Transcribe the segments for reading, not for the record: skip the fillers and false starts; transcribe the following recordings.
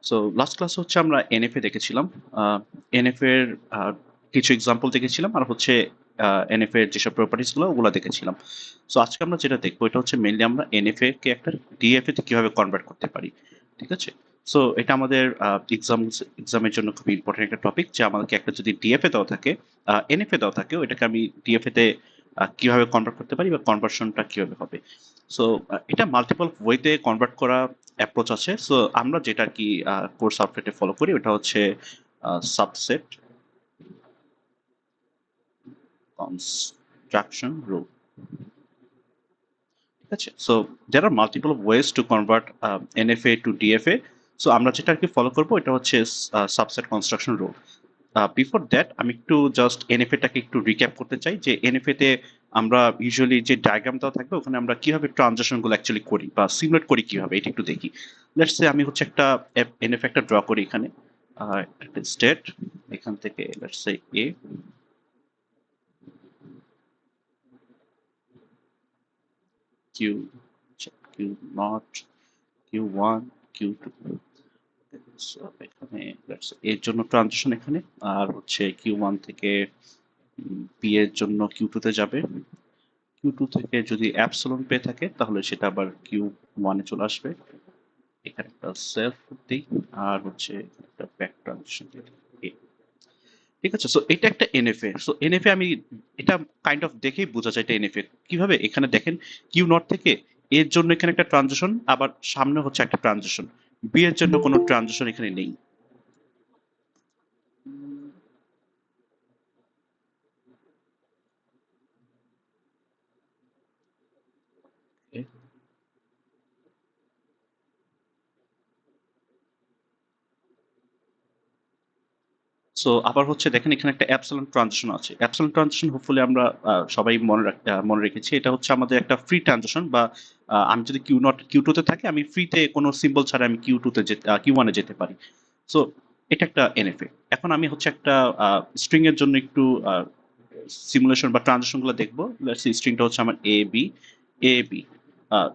So last ক্লাসে হচ্ছে আমরা এনএফএ দেখেছিলাম। এনএফএ এর কিছু এক্সাম্পল দেখেছিলাম আর হচ্ছে এনএফএ এর যেসব প্রপার্টিস গুলো ওগুলো দেখেছিলাম। সো আজকে আমরা যেটা দেখবো এটা হচ্ছে মেইনলি আমরা এনএফএ কে একটা ডিএফএ তে কিভাবে কনভার্ট করতে পারি। ঠিক আছে? সো এটা আমাদের এক্সামের জন্য খুব ইম্পর্টেন্ট একটা টপিক, যে আমাদেরকে একটা যদি ডিএফএ দেওয়া থাকে, এনএফএ দেওয়া থাকে, ওইটাকে আমি ডিএফএ তে কিভাবে কনভার্ট করতে পারি বা কনভার্সনটা কিভাবে হবে। সো এটা মাল্টিপল ওয়েতে কনভার্ট করা অ্যাপ্রোচ আছে। সো আমরা যেটা আর কি কোর্স আউটলেটে ফলো করি ওটা হচ্ছে সাবসেট কনস্ট্রাকশন রুল। ঠিক আছে? So there are multiple ways to convert NFA to DFA. So আমরা যেটা আর কি ফলো করবো এটা হচ্ছে subset construction rule. Before that আমি একটু জাস্ট এনএফএ টাকে একটু রিক্যাপ করতে চাই, যে এনএফএ তে আমরা ইউজুয়ালি যে ডায়াগ্রাম দেওয়া থাকবে ওখানে আমরা কিভাবে ট্রানজাকশন গুলো অ্যাকচুয়ালি করি বা সিমুলেট করি কিভাবে, এটা একটু দেখি। লেটস সে আমি হচ্ছে একটা এনএফএ একটা ড্র করি এখানে, একটা স্টেট, এখান থেকে let's say A, Q, Q naught, Q one, Q two. এখানে লেটস এর জন্য ট্রানজাকশন এখানে, আর হচ্ছে কিউ ওয়ান থেকে বি এর জন্য কিউ টু তে যাবে। কিউ টু থেকে যদি অ্যাপসিলন পেয়ে থাকে তাহলে সেটা আবার কিউ ওয়ানে চলে আসবে। এখানে একটা সেলফ দিই আর হচ্ছে একটা ব্যাক ট্রানজিশন দিই। ঠিক আছে? সো এটা একটা এনএফএ। সো এনএফএ আমি এটা কাইন্ড অফ দেখেই বোঝা যায় এটা এনএফএ কিভাবে। এখানে দেখেন কিউ নট থেকে এর জন্য এখানে একটা ট্রানজিশন, আবার সামনে হচ্ছে একটা ট্রানজিশন, বি এর জন্য কোনো ট্রানজিশন এখানে নেই। সো আবার হচ্ছে দেখেন এখানে একটা অ্যাপসিলন ট্রানজিশন আছে। অ্যাপসিলন ট্রানজিশন হোপফুলি আমরা সবাই মনে রেখেছি। এটা হচ্ছে আমাদের একটা ফ্রি ট্রানজিশন, বা আমি যদি কিউ নট কিউ টু তে থাকি আমি ফ্রিতে কোনো সিম্বল ছাড়া আমি কিউ টু তে কিউ ওয়ানে যেতে পারি। সো এটা একটা এনএফএ। এখন আমি হচ্ছে একটা স্ট্রিং এর জন্য একটু সিমুলেশন বা ট্রানজিশন গুলো দেখবো। স্ট্রিংটা হচ্ছে আমার এ বি, এ বি।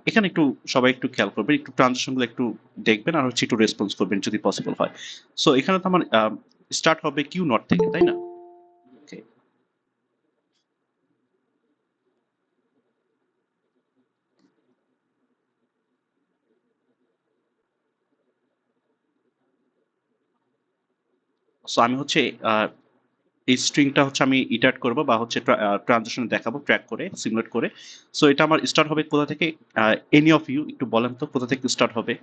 এখানে একটু সবাই একটু খেয়াল করবেন, একটু ট্রানজিশন গুলো একটু দেখবেন আর হচ্ছে একটু রেসপন্স করবেন যদি পসিবল হয়। সো এখানে তো আমার স্টার্ট হবে কিউ নট থেকে, তাই না? ওকে। সো আমি হচ্ছে এই স্ট্রিংটা হচ্ছে আমি ইটারেট করব বা হচ্ছে ট্রানজিশন দেখাবো ট্র্যাক করে সিমুলেট করে। সো এটা আমার স্টার্ট হবে কোথা থেকে? এনি অফ ইউ একটু বলেন তো কোথা থেকে স্টার্ট হবে?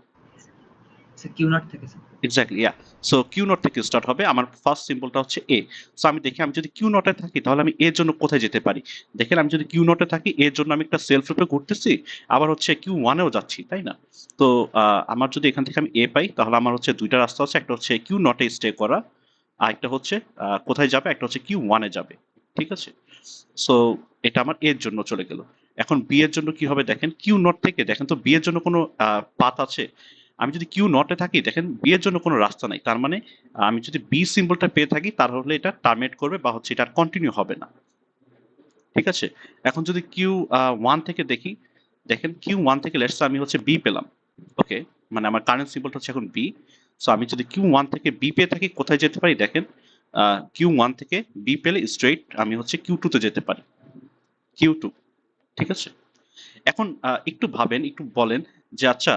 স্যার কিউ নট থেকে sir. Exactly, yeah. So Q naught থেকে স্টার্ট হবে। আমার ফার্স্ট সিম্বলটা হচ্ছে এ। সো আমি দেখি আমি যদি কিউ নটে থাকি তাহলে আমি এর জন্য কোথায় যেতে পারি। দেখেন আমি যদি কিউ নটে থাকি এর জন্য আমি একটা সেলফ লুপে ঘুরতেছি, আবার হচ্ছে কিউ ওয়ানেও যাচ্ছি, তাই না? তো আমার যদি এখান থেকে আমি এ পাই তাহলে আমার হচ্ছে দুইটা রাস্তা আছে, একটা হচ্ছে কিউ নটে স্টে করা, আর একটা হচ্ছে কোথায় যাবে, একটা হচ্ছে কিউ ওয়ানে যাবে। ঠিক আছে? সো এটা আমার এর জন্য চলে গেল। এখন বি এর জন্য কি হবে দেখেন, কিউ নট থেকে দেখেন তো বি এর জন্য কোনো পাথ আছে? আমি যদি কিউ নটে থাকি দেখেন বি এর জন্য কোনো রাস্তা নাই, তার মানে আমি যদি বি সিম্বলটা পেয়ে থাকি তাহলে এটা টার্মিনেট করবে বা হচ্ছে এটা কন্টিনিউ হবে না। ঠিক আছে? এখন যদি কিউ ওয়ান থেকে দেখি, দেখেন কিউ ওয়ান থেকে লেটস আমি হচ্ছে বি পেলাম। ওকে, মানে আমার কারেন্ট সিম্বলটা হচ্ছে এখন বি। সো আমি যদি কিউ ওয়ান থেকে বি পেয়ে থাকি কোথায় যেতে পারি দেখেন, কিউ ওয়ান থেকে বি পেলে স্ট্রেট আমি হচ্ছে কিউ টু তে যেতে পারি, কিউ টু। ঠিক আছে? এখন একটু ভাবেন, একটু বলেন যে আচ্ছা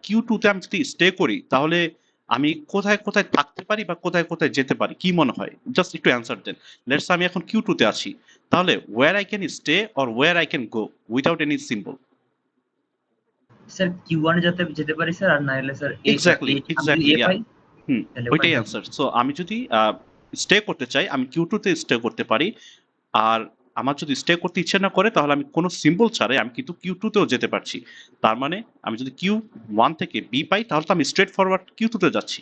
কিউ টু তে আমি যদি স্টে করি তাহলে আমি কোথায় কোথায় থাকতে পারি বা কোথায় কোথায় যেতে পারি, কি মনে হয়? জাস্ট একটু অ্যান্সার দেন। লেটস আমি এখন কিউ টু তে আছি, তাহলে where I can stay or where I can go without any symbol. Sir Q ওয়ানে যেতে পারি স্যার, আর না হলে স্যার এক্স্যাক্টলি, আমি যদি এক্স্যাক্টলি, এ ইয়া। পাই হুম, তাহলে ওখানে ওইটাই থাকবো। অ্যান্সার। সো আমি যদি স্টে করতে চাই আমি কিউ টু তে স্টে করতে পারি, আর আমার যদি স্টে করতে ইচ্ছে না করে তাহলে আমি কোনো সিম্বল ছাড়াই আমি কিন্তু কিউ টু তেও যেতে পারছি। তার মানে আমি যদি কিউ ওয়ান থেকে বি পাই তাহলে তো আমি স্ট্রেট ফরওয়ার্ড কিউ টু তে যাচ্ছি।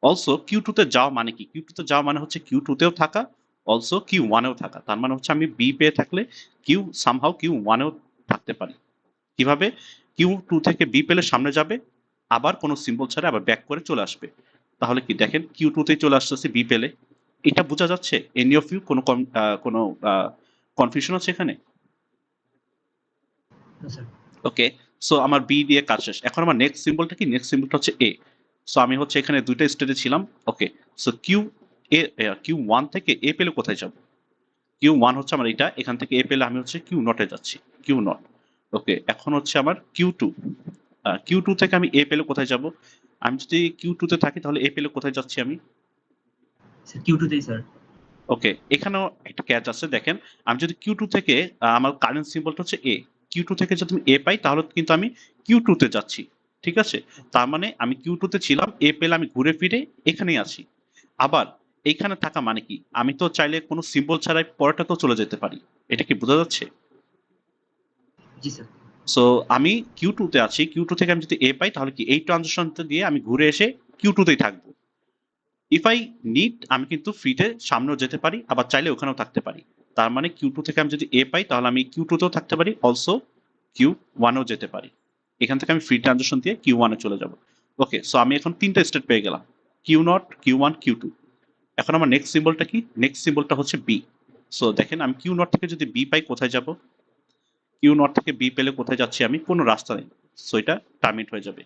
অলসো কিউ টু তে যাওয়া মানে কি? কিউ টু তে যাওয়া মানে হচ্ছে কিউ টু তেও থাকা, অলসো কিউ ওয়ানেও থাকা। তার মানে হচ্ছে আমি বি পেয়ে থাকলে কিউ সামহাউ কিউ ওয়ানেও থাকতে পারি। কিভাবে? কিউ টু থেকে বি পেলে সামনে যাবে, আবার কোনো সিম্বল ছাড়া আবার ব্যাক করে চলে আসবে। তাহলে কি দেখেন কিউ টু তেই চলে আসতেছে বি পেলে। এটা বোঝা যাচ্ছে? এনি অফ ইউ কোনো কনফিউশন আছে এখানে? না স্যার। ওকে। সো আমার বি দিয়ে কাজ শেষ। এখন আমার নেক্সট সিম্বলটা কি? নেক্সট সিম্বলটা হচ্ছে এ। সো আমি হচ্ছে এখানে দুইটা স্টেটে ছিলাম। ওকে, সো কিউ ওয়ান থেকে এ পেলে কোথায় যাব? কিউ ওয়ান হচ্ছে আমার এটা, এখান থেকে এ পেলে আমি হচ্ছে কিউ নটে যাচ্ছি, কিউ নট। ওকে, এখন হচ্ছে আমার কিউ টু। কিউ টু থেকে আমি এ পেলে কোথায় যাব? আমি যদি কিউ টু তে থাকি তাহলে এ পেলে কোথায় যাচ্ছি আমি? স্যার Q2 তেই স্যার। ওকে, এখানেও একটা ক্যাচ আছে, দেখেন আমি যদি কিউ টু থেকে আমার কারেন্ট সিম্বলটা হচ্ছে এ, কিউ টু থেকে যদি আমি এ পাই তাহলে কিন্তু আমি কিউ টু তে যাচ্ছি। ঠিক আছে, তার মানে আমি কিউ টু তে ছিলাম, এ পেলে আমি ঘুরে ফিরে এখানেই আছি। আবার এইখানে থাকা মানে কি, আমি তো চাইলে কোনো সিম্বল ছাড়াই পরেরটাতেও চলে যেতে পারি। এটা কি বোঝা যাচ্ছে? জি স্যার। সো আমি কিউ টু তে আছি, কিউ টু থেকে আমি যদি এ পাই তাহলে কি এই ট্রানজিশনটা দিয়ে আমি ঘুরে এসে কিউ টু তেই থাকবো। ইফ আই নিড আমি কিন্তু ফ্রিতে সামনেও যেতে পারি, আবার চাইলে ওখানেও থাকতে পারি। তার মানে কিউ টু থেকে আমি যদি এ পাই তাহলে আমি কিউ টু তেও থাকতে পারি, অলসো কিউ ওয়ানেও যেতে পারি। এখান থেকে আমি ফ্রি ট্রানজিশন দিয়ে কিউ ওয়ানে চলে যাব। ওকে, সো আমি এখন তিনটা স্টেট পেয়ে গেলাম, Q naught, Q one, Q two. এখন আমার নেক্সট সিম্বলটা কি? নেক্সট সিম্বলটা হচ্ছে বি। সো দেখেন আমি কিউ নট থেকে যদি বি পাই কোথায় যাব? কিউ নট থেকে বি পেলে কোথায় যাচ্ছি আমি? কোনো রাস্তা নেই, সো এটা টার্মিনেট হয়ে যাবে।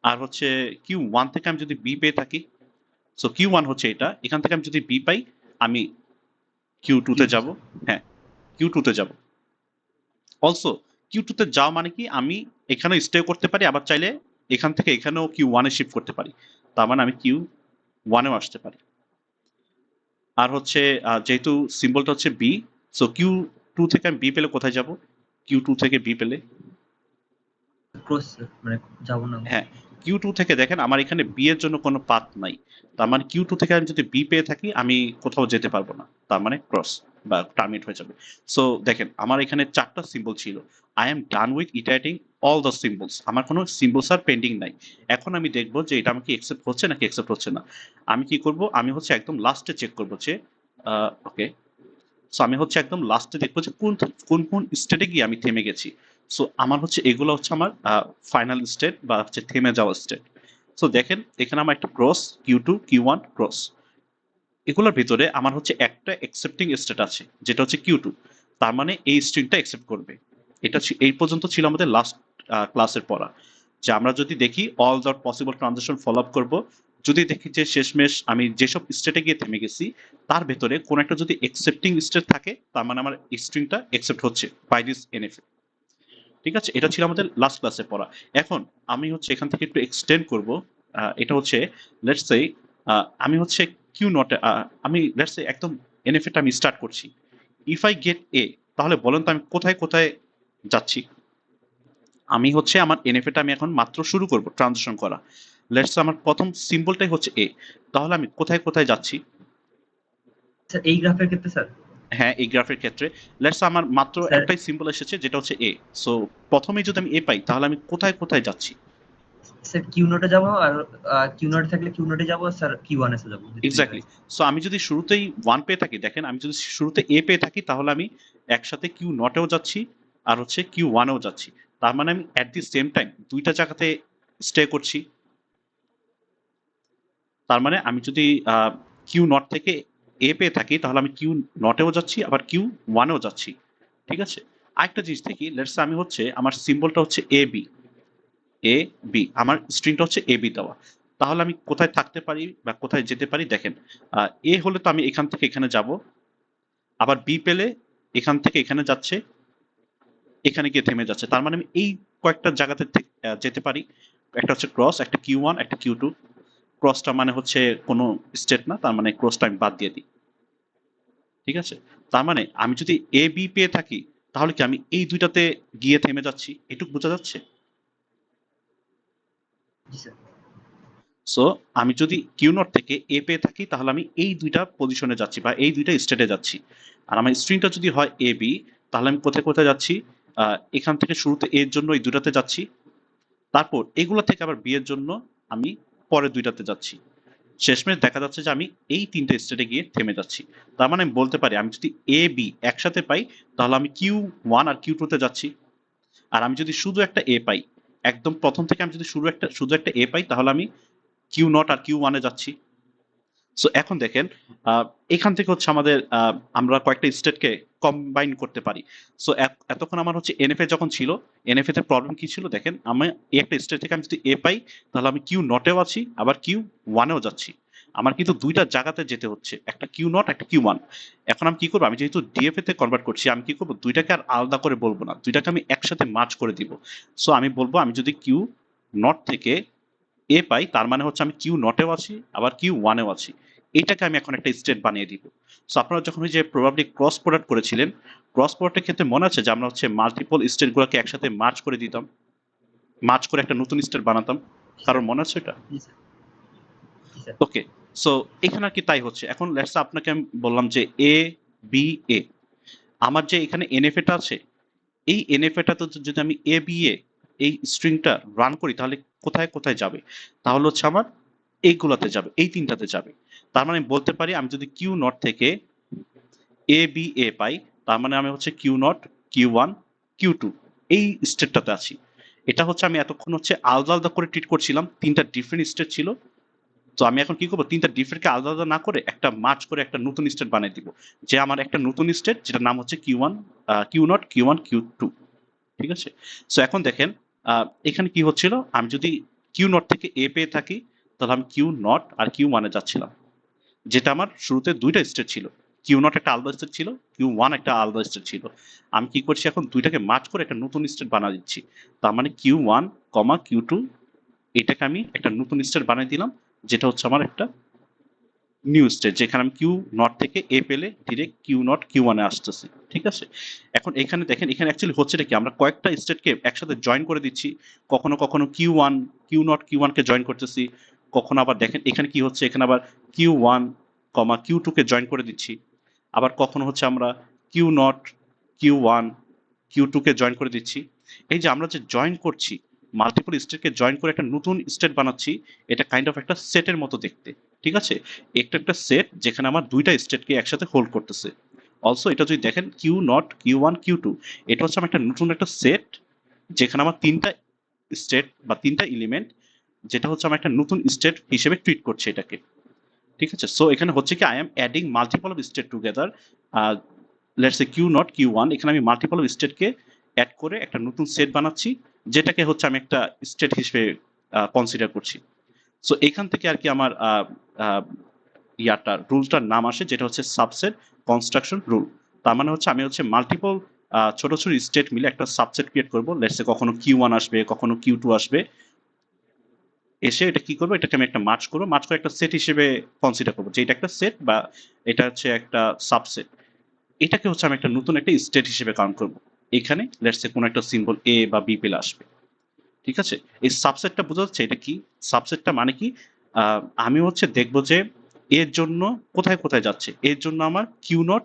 আর হচ্ছে কিউ ওয়ান থেকে আমি যদি বি পেয়ে থাকি, সো কিউ ওয়ান হচ্ছে এটা, এখান থেকে আমি যদি বি পাই আমি কিউ টু তে Q2 যাব। স্যার। হ্যাঁ, কিউ টু তে যাব। অলসো কিউ টু তে যাওয়া মানে কি, আমি এখানে স্টে করতে পারি, আবার চাইলে এখান থেকে এখানেও কিউ ওয়ানে শিফট করতে পারি। তার মানে আমি কিউ ওয়ানেও আসতে পারি। আর হচ্ছে যেহেতু সিম্বলটা হচ্ছে বি, সো কিউ টু থেকে আমি বি পেলে কোথায় যাব? কিউ টু থেকে বি পেলে, ক্রস স্যার, মানে যাবো না। হ্যাঁ, কিউ টু থেকে দেখেন আমার এখানে বি এর জন্য কোনো পাথ নাই। তার মানে কিউ টু থেকে আমি যদি বি পেয়ে থাকি আমি কোথাও যেতে পারবো না, তার মানে ক্রস বা টার্মিনেট হয়ে যাবে। সো দেখেন আমার এখানে চারটা সিম্বল ছিল, I am done with iterating all the symbols, আমার কোনো সিম্বলস আর পেন্ডিং নাই। এখন আমি দেখবো যে এটা আমাকে একসেপ্ট হচ্ছে নাকি একসেপ্ট হচ্ছে না। আমি কি করব, আমি হচ্ছে একদম লাস্টে চেক করবো যে ওকে, সো আমি হচ্ছে একদম লাস্টে দেখবো যে কোন কোন কোন স্টেটে গিয়ে আমি থেমে গেছি। সো আমার হচ্ছে এগুলো হচ্ছে আমার ফাইনাল স্টেট বা হচ্ছে থেমে যাওয়া স্টেট। সো দেখেন এখানে আমার একটা cross, Q two, Q one, cross. এগুলোর ভিতরে আমার হচ্ছে একটা একসেপ্টিং স্টেট আছে যেটা হচ্ছে কিউ টু। তার মানে এই স্ট্রিংটা একসেপ্ট করবে। এটা এই পর্যন্ত ছিল আমাদের লাস্ট ক্লাসের পড়া, যে আমরা যদি দেখি all the possible transition follow up করবো, যদি দেখি যে শেষমেশ আমি যেসব স্টেটে গিয়ে থেমে গেছি তার ভেতরে কোন একটা যদি একসেপ্টিং স্টেট থাকে, তার মানে আমার স্ট্রিংটা একসেপ্ট হচ্ছে বাই দিস এনএফএ। ঠিক আছে, এটা ছিল আমাদের লাস্ট ক্লাসে পড়া। এখন আমি হচ্ছে এখান থেকে একটু এক্সটেন্ড করব। এটা হচ্ছে লেটস সে আমি হচ্ছে কিউ নট, আমি লেটস সে একদম এনএফএটা আমি স্টার্ট করছি। ইফ আই গেট এ, তাহলে বলেন তো আমি কোথায় কোথায় যাচ্ছি? আমি হচ্ছে আমার এনএফএটা আমি এখন মাত্র শুরু করব ট্রানজিশন করা। লেটস আমার প্রথম সিম্বলটাই হচ্ছে এ, তাহলে আমি কোথায় কোথায় যাচ্ছি? স্যার এই গ্রাফের ক্ষেত্রে স্যার। হ্যাঁ, এই গ্রাফের ক্ষেত্রে লেটস আমার মাত্র স্যার একটাই সিম্বল এসেছে যেটা হচ্ছে এ। সো প্রথমেই যদি আমি এ পাই তাহলে আমি কোথায় কোথায় যাচ্ছি? স্যার কিউ নোটে যাবো, আর কিউ নোটে থাকলে কিউ নোটে যাবো, স্যার কিউ1 এসে যাবো, দুই এক্স্যাক্টলি। জায়গায়। সো আমি যদি শুরুতেই ওয়ান পেয়ে থাকি, দেখেন আমি যদি শুরুতে এ পেয়ে থাকি তাহলে আমি একসাথে কিউ নটেও যাচ্ছি আর হচ্ছে কিউ ওয়ানেও যাচ্ছি। তার মানে আমি অ্যাট দি সেম টাইম দুইটা জায়গাতে স্টে করছি। তার মানে আমি যদি কিউ নট থেকে এ পেয়ে থাকি তাহলে আমি কিউ নটেও যাচ্ছি আবার কিউ ওয়ানেও যাচ্ছি। ঠিক আছে, আরেকটা জিনিস দেখি, লেটস আমি হচ্ছে আমার সিম্বলটা হচ্ছে এ বি, এ বি, আমার স্ট্রিংটা হচ্ছে এ বি দেওয়া। তাহলে আমি কোথায় থাকতে পারি বা কোথায় যেতে পারি? দেখেন এ হলে তো আমি এখান থেকে এখানে যাব, আবার বি পেলে এখান থেকে এখানে যাচ্ছে, এখানে গিয়ে থেমে যাচ্ছে। তার মানে আমি এই কয়েকটা জায়গাতে যেতে পারি। একটা হচ্ছে ক্রস, একটা কিউ ওয়ান, একটা কিউ টু। ক্রসটা মানে হচ্ছে কোনো স্টেট না, তার মানে ক্রসটা আমি বাদ দিয়ে দিই। ঠিক আছে, তার মানে আমি যদি এ বি পেয়ে থাকি তাহলে কি আমি এই দুইটাতে গিয়ে থেমে যাচ্ছি? এটুকু বোঝা যাচ্ছে? জি স্যার। সো আমি যদি কিউ নট থেকে এ পেয়ে থাকি তাহলে আমি এই দুইটা পজিশনে যাচ্ছি বা এই দুইটা স্টেটে যাচ্ছি। আর আমার স্ট্রিংটা যদি হয় এ বি, তাহলে আমি কোথায় কোথায় যাচ্ছি? এখান থেকে শুরুতে এর জন্য এই দুটাতে যাচ্ছি, তারপর এগুলো থেকে আবার বি এর জন্য আমি পরের দুইটাতে যাচ্ছি। শেষমেশ দেখা যাচ্ছে যে আমি এই তিনটে স্টেটে গিয়ে থেমে যাচ্ছি। তার মানে আমি বলতে পারি আমি যদি এ বি একসাথে পাই তাহলে আমি কিউ ওয়ান আর কিউ টু তে যাচ্ছি। আর আমি যদি শুধু একটা এ পাই, একদম প্রথম থেকে আমি যদি শুধু একটা এ পাই তাহলে আমি কিউ নট আর কিউ ওয়ানে যাচ্ছি। সো এখন দেখেন এখান থেকে হচ্ছে আমাদের আমরা কয়েকটা স্টেটকে কম্বাইন করতে পারি। সো এতক্ষণ আমার হচ্ছে এনএফএ যখন ছিল, এনএফএ তে প্রবলেম কি ছিল দেখেন, আমি একটা স্টেট থেকে আমি যদি এ পাই তাহলে আমি কিউ নটেও আছি আবার কিউ ওয়ানেও যাচ্ছি। আমার কিন্তু দুইটা জায়গাতে যেতে হচ্ছে, একটা কিউ নট একটা কিউ ওয়ান। এখন আমি কি করবো, আমি যেহেতু ডিএফএ তে কনভার্ট করছি, আমি কি করবো দুইটাকে আর আলাদা করে বলবো না, দুইটাকে আমি একসাথে মার্জ করে দিব। সো আমি বলবো আমি যদি কিউ নট থেকে এ পাই তার মানে হচ্ছে আমি কিউ নটেও আছি আবার কিউ ওয়ানেও আছি। এইটাকে আমি এখন একটা স্টেট বানিয়ে দিব। সো আপনারা যখন ওই যে প্রবাবলি ক্রস প্রোডাক্ট করেছিলেন, ক্রস প্রোডাক্টের ক্ষেত্রে মনে আছে যে আমরা হচ্ছে মাল্টিপল স্টেট গুলোকে একসাথে মার্জ করে দিতাম, মার্জ করে একটা নতুন স্টেট বানাতাম। জি কারণ স্যার। মনে আছে এটা? জি স্যার। জি স্যার। ওকে। সো এখানে আর কি তাই হচ্ছে। এখন লেটস আপনাকে আমি বললাম যে এ বি এ, আমার যে এখানে এনএফএটা আছে, এই এনএফএটাতে যদি আমি এ বি এ এই স্ট্রিংটা রান করি তাহলে কোথায় কোথায় যাবে? তাহলে হচ্ছে আমার এইগুলাতে যাবে, এই তিনটাতে যাবে। তার মানে আমি বলতে পারি আমি যদি কিউ নট থেকে এ বি এ পাই তার মানে আমি হচ্ছে Q naught Q one Q two এই স্টেটটাতে আছি। এটা হচ্ছে আমি এতক্ষণ হচ্ছে আলাদা আলাদা করে ট্রিট করছিলাম, তিনটা ডিফারেন্ট স্টেট ছিল। তো আমি এখন কি করবো, তিনটা ডিফারেন্টকে আলাদা আলাদা না করে একটা মার্চ করে একটা নতুন স্টেট বানিয়ে দিব, যে আমার একটা নতুন স্টেট যেটার নাম হচ্ছে Q one Q naught Q one Q two. ঠিক আছে? সো এখন দেখেন এখানে কি হচ্ছিল, আমি যদি কিউ নট থেকে এ পেয়ে থাকি তাহলে আমি কিউ নট আর কিউ ওয়ানে যাচ্ছিলাম, যেটা আমার শুরুতে দুইটা স্টেট ছিল। কিউ নট একটা আলাদা স্টেট ছিল, কিউ ওয়ান একটা আলাদা স্টেট ছিল। আমি কি করছি এখন দুইটাকে মার্চ করে একটা নতুন স্টেট বানিয়ে দিচ্ছি। তার মানে Q one comma Q two, এটাকে আমি একটা নতুন স্টেট বানিয়ে দিলাম, যেটা হচ্ছে আমার একটা নিউ স্টেট, যেখানে আমি কিউ নট থেকে এ পেলে ডিরেক্ট কিউ নট কিউ ওয়ানে আসতেছি। ঠিক আছে? এখন এখানে দেখেন, এখানে অ্যাকচুয়ালি হচ্ছেটা কি, আমরা কয়েকটা স্টেটকে একসাথে জয়েন করে দিচ্ছি। কখনো কখনো Q one Q naught Q ওয়ানকে জয়েন করতেছি, কখনো আবার দেখেন এখানে কি হচ্ছে, এখানে আবার Q one comma Q two কে জয়েন করে দিচ্ছি। আবার কখনো হচ্ছে আমরা Q naught Q one Q two কে জয়েন করে দিচ্ছি। এই যে আমরা যে জয়েন করছি, মাল্টিপল স্টেটকে জয়েন করে একটা নতুন স্টেট বানাচ্ছি, এটা কাইন্ড অফ একটা সেটের মতো দেখতে। ঠিক আছে? একটা একটা সেট যেখানে আমার দুইটা স্টেটকে একসাথে হোল্ড করতেছে। অলসো এটা যদি দেখেন Q naught Q one Q two, এটা হচ্ছে আমার একটা নতুন একটা সেট যেখানে আমার তিনটা স্টেট বা তিনটা এলিমেন্ট, যেটা হচ্ছে আমার একটা নতুন স্টেট হিসেবে ট্রিট করছে এটাকে। ঠিক আছে? সো এখানে হচ্ছে কি, I am adding multiple of state together. Let's say Q naught Q one, এখানে আমি মাল্টিপল অফ স্টেটকে অ্যাড করে একটা নতুন সেট বানাচ্ছি, যেটাকে হচ্ছে আমি একটা স্টেট হিসেবে কনসিডার করছি। সো এখান থেকে আর কি আমার রুলটার নাম আসে, যেটা হচ্ছে সাবসেট কনস্ট্রাকশন রুল। তার মানে হচ্ছে আমি হচ্ছে মাল্টিপল ছোট ছোট স্টেট মিলে একটা সাবসেট ক্রিয়েট করবো। লেটস সে কখনো কিউ ওয়ান আসবে, কখনো কিউ টু আসবে, এসে এটা কি করবো, এটাকে আমি একটা মার্চ করবো, মার্চ করে একটা সেট হিসেবে কনসিডার করবো, যে এটা একটা সেট বা এটা হচ্ছে একটা সাবসেট। এটাকে হচ্ছে আমি একটা নতুন একটা স্টেট হিসেবে কাউন্ট করবো। এখানে লেটস সে কোনো একটা সিম্বল এ বা বি পেলে আসবে। ঠিক আছে? এই সাবসেটটা বোঝা যাচ্ছে এটা কি? সাবসেটটা মানে কি, আমি হচ্ছে দেখবো যে এর জন্য কোথায় কোথায় যাচ্ছে। এর জন্য আমার কিউ নট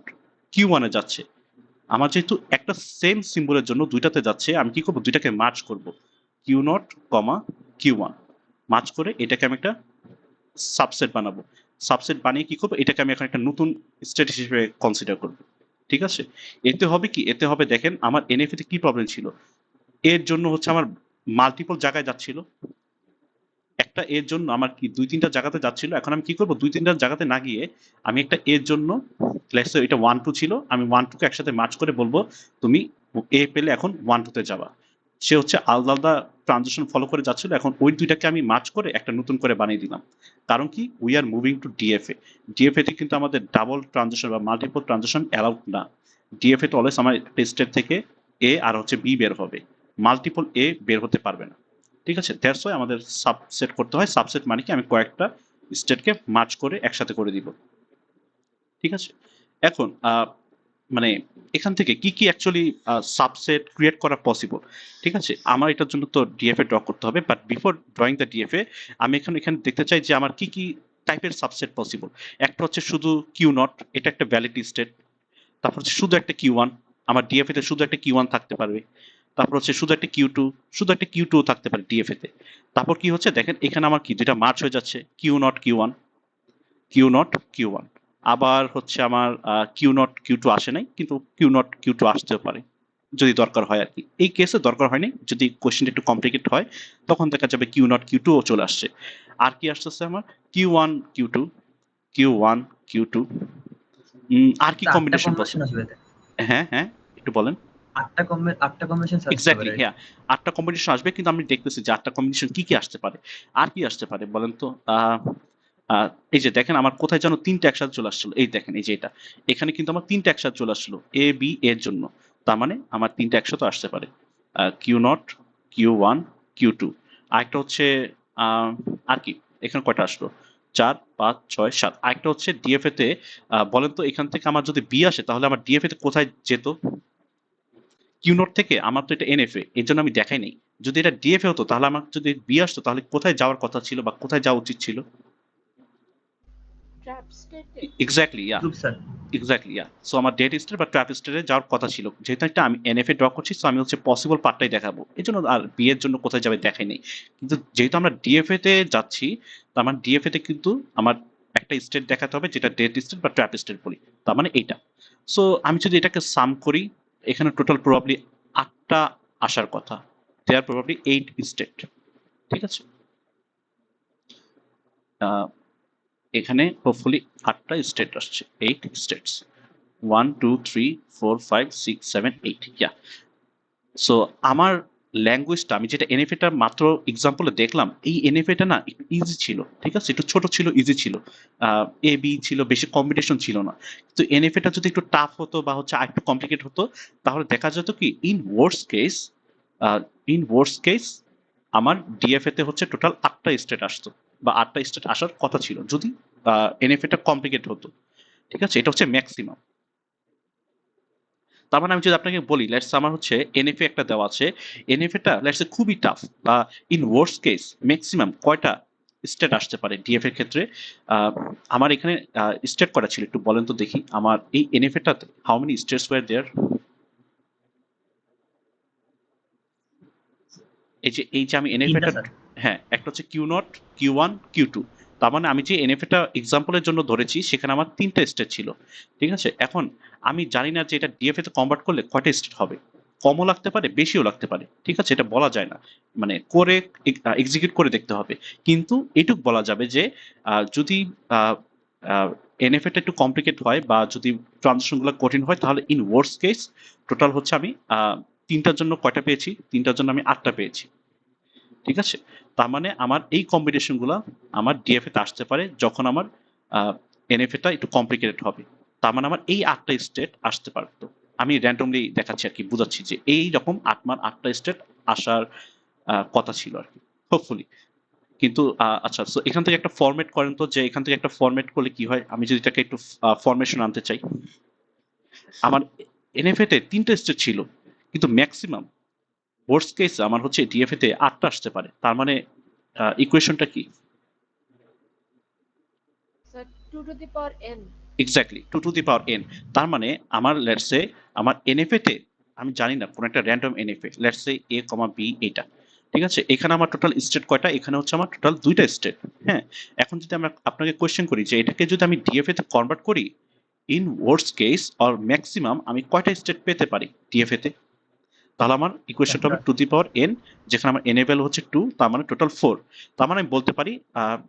কিউ ওয়ানে যাচ্ছে। আমার যেহেতু একটা সেম সিম্বলের জন্য দুইটাতে যাচ্ছে, আমি কি করবো, দুইটাকে মার্চ করব, Q naught comma Q one merge করে এটাকে আমি একটা সাবসেট বানাবো। সাবসেট বানিয়ে কি করবো, এটাকে আমি এখন একটা নতুন স্টেট হিসেবে কনসিডার করবো। ঠিক আছে? এতে হবে কি, এতে হবে দেখেন আমার এনএফএ তে কি প্রবলেম ছিল, এর জন্য হচ্ছে আমার মাল্টিপল জায়গায় যাচ্ছিল। একটা এর জন্য আমার কি দুই তিনটা জায়গাতে যাচ্ছিল, এখন আমি কি করবো, দুই তিনটা জায়গাতে না গিয়ে আমি একটা এর জন্য, লেটস সে এটা ওয়ান টু ছিল, আমি ওয়ান টু কে একসাথে মার্চ করে বলবো তুমি এ পেলে এখন ওয়ান টু তে যাবা। সে হচ্ছে আলাদা আলাদা ট্রানজিশন ফলো করে যাচ্ছিল, এখন ওই দুইটাকে আমি মার্চ করে একটা নতুন করে বানিয়ে দিলাম। কারণ কি, we are moving to DFA. DFA তে কিন্তু আমাদের ডাবল ট্রানজিশন বা মাল্টিপল ট্রানজিশন অ্যালাউড না। ডিএফএ তে অলওয়েজ আমার টেস্টের থেকে এ আর হচ্ছে বি বের হবে, মাল্টিপল এ বের হতে পারবে না। ঠিক আছে? দ্যাটস ওয়াই আমাদের সাবসেট করতে হয়। সাবসেট মানে কি, আমি কয়েকটা স্টেটকে মার্চ করে একসাথে করে দিব। ঠিক আছে? এখন মানে এখান থেকে কি কি অ্যাকচুয়ালি সাবসেট ক্রিয়েট করা পসিবল। ঠিক আছে? আমার এটার জন্য তো ডিএফএ ড্র করতে হবে, but before drawing the DFA আমি এখানে দেখতে চাই যে আমার কি কি টাইপের সাবসেট পসিবল। একটা হচ্ছে শুধু কিউ নট, এটা একটা ভ্যালিড স্টেট। তারপর হচ্ছে শুধু একটা কিউ ওয়ান, আমার ডিএফএ তে শুধু একটা কিউ ওয়ান থাকতে পারবে। তারপর হচ্ছে শুধু একটা কিউ টু, শুধু একটা কিউ টু থাকতে পারে ডিএফএ তে। তারপর কি হচ্ছে দেখেন, এখানে আমার কি যেটা মার্চ হয়ে যাচ্ছে, Q naught Q one Q naught Q one. আবার হচ্ছে আমার কিউ নট কিউ টু আসে নাই, কিন্তু কিউ নট কিউ টু আসতেও পারে যদি দরকার হয় আর কি। এই কেসে দরকার হয়নি, যদি কোশ্চেনটা একটু কমপ্লিকেট হয় তখন দেখা যাবে কিউ নট কিউ টু ও চলে আসছে। আর কি আসতেছে আমার, Q one Q two Q one Q two. আর কি তা আটটা কম্বিনেশন কম্বিনেশন পসিবল? আসবে এতে। হ্যাঁ হ্যাঁ, একটু বলেন। 8টা কম্বিনেশন আসতে এক্স্যাক্টলি, পারে। হ্যাঁ, 8টা কম্বিনেশন আসবে, কিন্তু আমি দেখতেছি যে 8টা কম্বিনেশন কি কি আসতে পারে। আর কি আসতে পারে বলেন তো? এই যে দেখেন আমার কোথায় যেন 3টা একসাথে চলে আসছিল, এই দেখেন এই যে এটা, এখানে কিন্তু আমার 3টা একসাথে চলে আসছিল এ বি এর জন্য। তার মানে আমার 3টা একসাথে আসতে পারে, কিউ নট, কিউ 1, কিউ 2। আরেকটা হচ্ছে আহ, আর কি, এখানে কয়টা আসলো? 4, 5, 6, 7। আরেকটা হচ্ছে ডিএফএ তে, বলেন তো এখান থেকে আমার যদি বি আসে তাহলে আমার ডিএফএ তে কোথায় যেত? কিউ নোট থেকে। আমার তো এটা এনএফএ, এর জন্য আমি দেখাই নাই। যদি এটা ডিএফএ হতো তাহলে আমার যদি বি আসতো তাহলে কোথায় যাওয়ার কথা ছিল বা কোথায় যাওয়া উচিত ছিল? ট্র্যাপ স্টেটে। এক্স্যাক্টলি, ইয়া, group sir. Exactly, yeah. So আমার ডেট স্টেট বা ট্র্যাপ স্টেটে যাওয়ার কথা ছিল, যেহেতু একটা আমি এনএফএ ড্র করছি, সো আমি হচ্ছে পসিবল পার্টটাই দেখাবো, এই জন্য আর বি এর জন্য কোথায় যাবে দেখাই নেই। কিন্তু যেহেতু আমরা ডিএফএ তে যাচ্ছি, তার মানে ডিএফএ তে কিন্তু আমার একটা স্টেট দেখাতে হবে যেটা ডেট স্টেট বা ট্র্যাপ স্টেট বলি, তার মানে এইটা। সো আমি যদি এটাকে সাম করি, এখানে টোটাল প্রবাবলি 8টা আসার কথা, দেয়ার প্রবাবলি 8 স্টেট। ঠিক আছে, আহ, এখানে হোপফুলি 8টা স্টেট আসছে, 8 স্টেটস। 1 2 3 4 5 6 7 8, ইয়া। সো আমার ল্যাঙ্গুয়েজটা, আমি যেটা এনএফএটা মাত্র এক্সাম্পলে দেখলাম, এই এনএফএটা না একটু ইজি ছিল, ঠিক আছে, একটু ছোট ছিল, ইজি ছিল, এ বি ছিল, বেশি কম্বিনেশন ছিল না। তো এনএফএটা যদি একটু টাফ হতো বা হচ্ছে আরেকটু কমপ্লিকেট হতো, তাহলে দেখা যেত কি ইন ওয়ার্স্ট কেস আমার ডিএফএ তে হচ্ছে টোটাল 8টা স্টেট আসতো, বা 8টা স্টেট আসার কথা ছিল যদি এনএফএটা কমপ্লিকেট হতো। ঠিক আছে, এটা হচ্ছে ম্যাক্সিমাম। তার মানে আমি যদি আপনাকে বলি, লেটস আমার হচ্ছে এনএফএ একটা দেওয়া আছে, এনএফএটা লেটস খুবই টাফ, বা ইন ওয়ার্স্ট কেস ম্যাক্সিমাম কয়টা স্টেট আসতে পারে ডিএফ এর ক্ষেত্রে? আহ, আমার এখানে স্টেট করা ছিল, একটু বলেন তো দেখি আমার এই এনএফএটাতে হাউ মেনি স্টেটস ওয়্যার দেয়ার। এই যে আমি 3টা এনএফএটা, স্যার। হ্যাঁ, একটা হচ্ছে কিউ 0, কিউ 1, কিউ 2। তার মানে আমি যে এনএফএটা এক্সাম্পলের জন্য ধরেছি সেখানে আমার 3টা স্টেট ছিল। ঠিক আছে, এখন আমি জানি না যে এটা ডিএফএ তে কনভার্ট করলে কয়টা স্টেট হবে, কমও লাগতে পারে বেশিও লাগতে পারে, ঠিক আছে, এটা বলা যায় না, মানে করে এক্সিকিউট করে দেখতে হবে। কিন্তু এটুক বলা যাবে যে যদি এনএফএটা একটু কমপ্লিকেট হয় বা যদি ট্রানজাকশনগুলো কঠিন হয়, তাহলে ইন ওয়ার্স্ট কেস টোটাল হচ্ছে আমি 3টার জন্য কয়টা পেয়েছি, 3টার জন্য আমি 8টা পেয়েছি। ঠিক আছে, তার মানে আমার এই কম্বিনেশন গুলা আমার ডিএফএ তে আসতে পারে যখন আমার এনএফএ টা একটু কমপ্লিকেটেড হবে। তার মানে আমার এই 8টা স্টেট আসতে পারতো। আমি র্যান্ডমলি দেখাচ্ছি আর কি, বুঝাচ্ছি যে এই রকম 8টা স্টেট আসার কথা ছিল আর কি, হোপফুলি। কিন্তু আচ্ছা, সো এখান থেকে একটা ফরম্যাট করেন তো, যে এখান থেকে একটা ফরম্যাট করলে কি হয়, আমি যদি এটাকে একটু ফরমেশন আনতে চাই। আমার এনএফএ তে 3টা স্টেট ছিল, কিন্তু ম্যাক্সিমাম ওয়ার্স্ট কেস আমার হচ্ছে ডিএফএ তে 8টা আসতে পারে। তার মানে ইকুয়েশনটা কি? Sir 2 to the power n। Exactly 2 to the power n। তার মানে আমার লেটস সে আমার এনএফএ তে, আমি জানি না কোন একটা random NFA, let's say A comma B, এটা। ঠিক আছে, এখানে আমার টোটাল স্টেট কয়টা? এখানে হচ্ছে আমার টোটাল 2টা স্টেট। হ্যাঁ, এখন যদি আমরা আপনাকে কোয়েশ্চেন করি যে এটাকে যদি আমি ডিএফএ তে কনভার্ট করি, in worst case or maximum আমি কয়টা স্টেট পেতে পারি ডিএফএ তে? তাহলে আমার ইকুয়েশনটা একটা। হবে 2 টু দি পাওয়ার n, যেখানে আমার এনেবল হচ্ছে 2, তার মানে টোটাল 4। তার মানে আমি বলতে পারি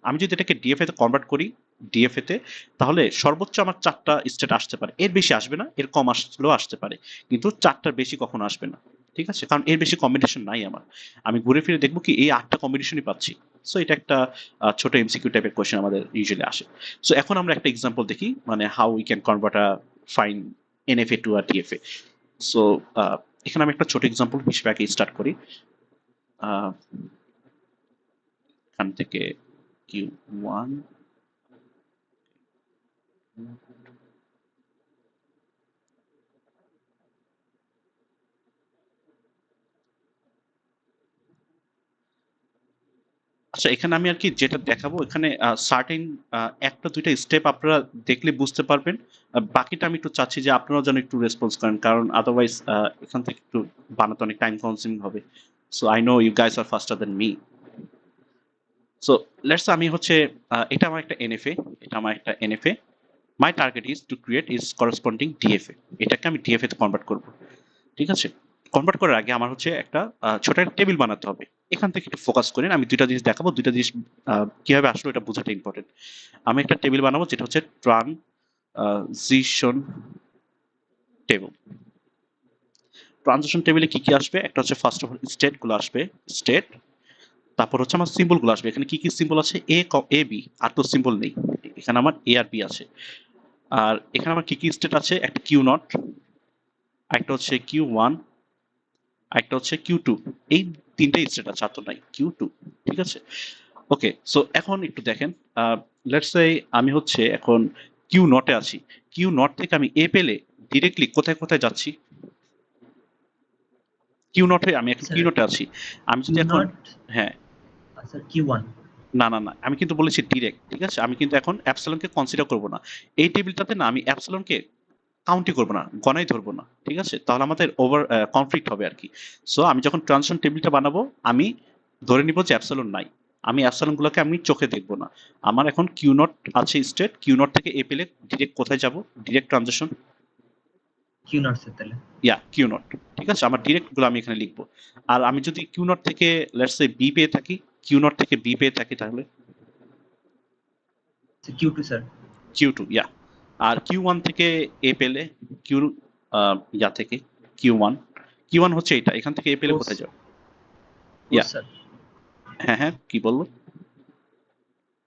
আমি যদি এটাকে ডিএফএ তে কনভার্ট করি, ডিএফএ তে, তাহলে সর্বোচ্চ আমার 4টা স্টেট আসতে পারে, এর বেশি আসবে না, এর কম আসলেও আসতে পারে, কিন্তু 4টার বেশি কখনো আসবে না। ঠিক আছে, কারণ এর বেশি কম্বিনেশন নাই আমার। আমি ঘুরে ফিরে দেখবো কি এই 8টা কম্বিনেশনই পাচ্ছি। সো এটা একটা ছোট এমসিকিউ টাইপের কোয়েশ্চেন আমাদের ইউজুয়ালি আসে। সো এখন আমরা একটা এক্সাম্পল দেখি, মানে how we can convert a fine NFA to a DFA. So এখানে আমি একটা ছোট এক্সাম্পল হিসেবে আগে স্টার্ট করি। আহ, এখান থেকে কিউ 1, আচ্ছা, এখানে আমি আর কি যেটা দেখাবো, এখানে সার্টেন একটা দুইটা স্টেপ আপনারা দেখলে বুঝতে পারবেন। বাকিটা আমি একটু চাচ্ছি যে আপনারাও যেন একটু রেসপন্স করেন, কারণ আদারওয়াইজ এখান থেকে একটু বানাতে অনেক টাইম কনজিউমিং হবে। So I know you guys are faster than me. So let's, আমি হচ্ছে এটা আমার একটা এনএফএ, এটা আমার একটা NFA. My target is to create is corresponding DFA. এটাকে আমি ডিএফএ তে কনভার্ট করব। ঠিক আছে, কনভার্ট করার আগে আমার হচ্ছে একটা ছোট একটা টেবিল বানাতে হবে। এখান থেকে একটু ফোকাস করেন, আমি দুইটা জিনিস দেখাবো, দুইটা জিনিস কিভাবে আসলো এটা বোঝাটা ইম্পর্টেন্ট। আমি একটা টেবিল বানাবো যেটা হচ্ছে ট্রানজিশন টেবিল। ট্রানজিশন টেবিলে কি কি আসবে? একটা হচ্ছে ফার্স্ট অফ অল স্টেট গুলো আসবে, স্টেট। তারপর হচ্ছে আমার সিম্বল গুলো আসবে। এখানে কি কি সিম্বল আছে? এ বি, আর তো সিম্বল নেই। এখানে আমার এ আর বি আছে। আর এখানে আমার কি কি স্টেট আছে? একটা কিউ নট, একটা হচ্ছে কিউ ওয়ান, একটা হচ্ছে কিউ টু। এই তিনটে স্টেট আছে, আর তো নাই কিউ টু। ঠিক আছে, ওকে। সো এখন একটু দেখেন, লেটস সে আমি হচ্ছে এখন কিউ নটে আছি। কিউ নট থেকে আমি এ পেলে ডিরেক্টলি কোথায় কোথায় যাচ্ছি? কিউ নটে আমি এখন কিউ স্যার নটে আছি। আমি যদি কিউ এখন, নট হ্যাঁ, স্যার কিউ ওয়ান। না না না, আমি কিন্তু বলেছি ডিরেক্ট। ঠিক আছে, আমি কিন্তু এখন অ্যাপসিলনকে কনসিডার করব না। এই টেবিলটাতে না আমি অ্যাপসিলনকে কাউন্টই করবো না, গণাই ধরবো না। ঠিক আছে, তাহলে আমাদের ওভার কনফ্লিক্ট হবে আর কি। সো আমি যখন ট্রানজিশন টেবিলটা বানাবো, আমি ধরে নিব যে অ্যাপসিলন নাই। আমি অ্যাপসিলন গুলোকে আমি চোখে দেখবো না। আমার এখন কিউ নট আছে স্টেট, কিউ নট থেকে এ পেলে ডিরেক্ট কোথায় যাব? Direct transition, Q naught sir তাহলে। Yeah Q naught. ঠিক আছে, আমার ডিরেক্ট গুলো আমি এখানে লিখবো। আর আমি যদি কিউ নট থেকে লেটস সে বি পেয়ে থাকি, কিউ নট থেকে বি পেয়ে থাকি, তাহলে Q two sir. Q two, yeah. আর কিউ ওয়ান থেকে এ পেলে কিউ ইয়া থেকে কিউ ওয়ান, কিউ ওয়ান হচ্ছে এটা, এখান থেকে এ পেলে ক্রস কোথায় যাও? ইয়া, ক্রস স্যার। হ্যাঁ হ্যাঁ, কি বললো?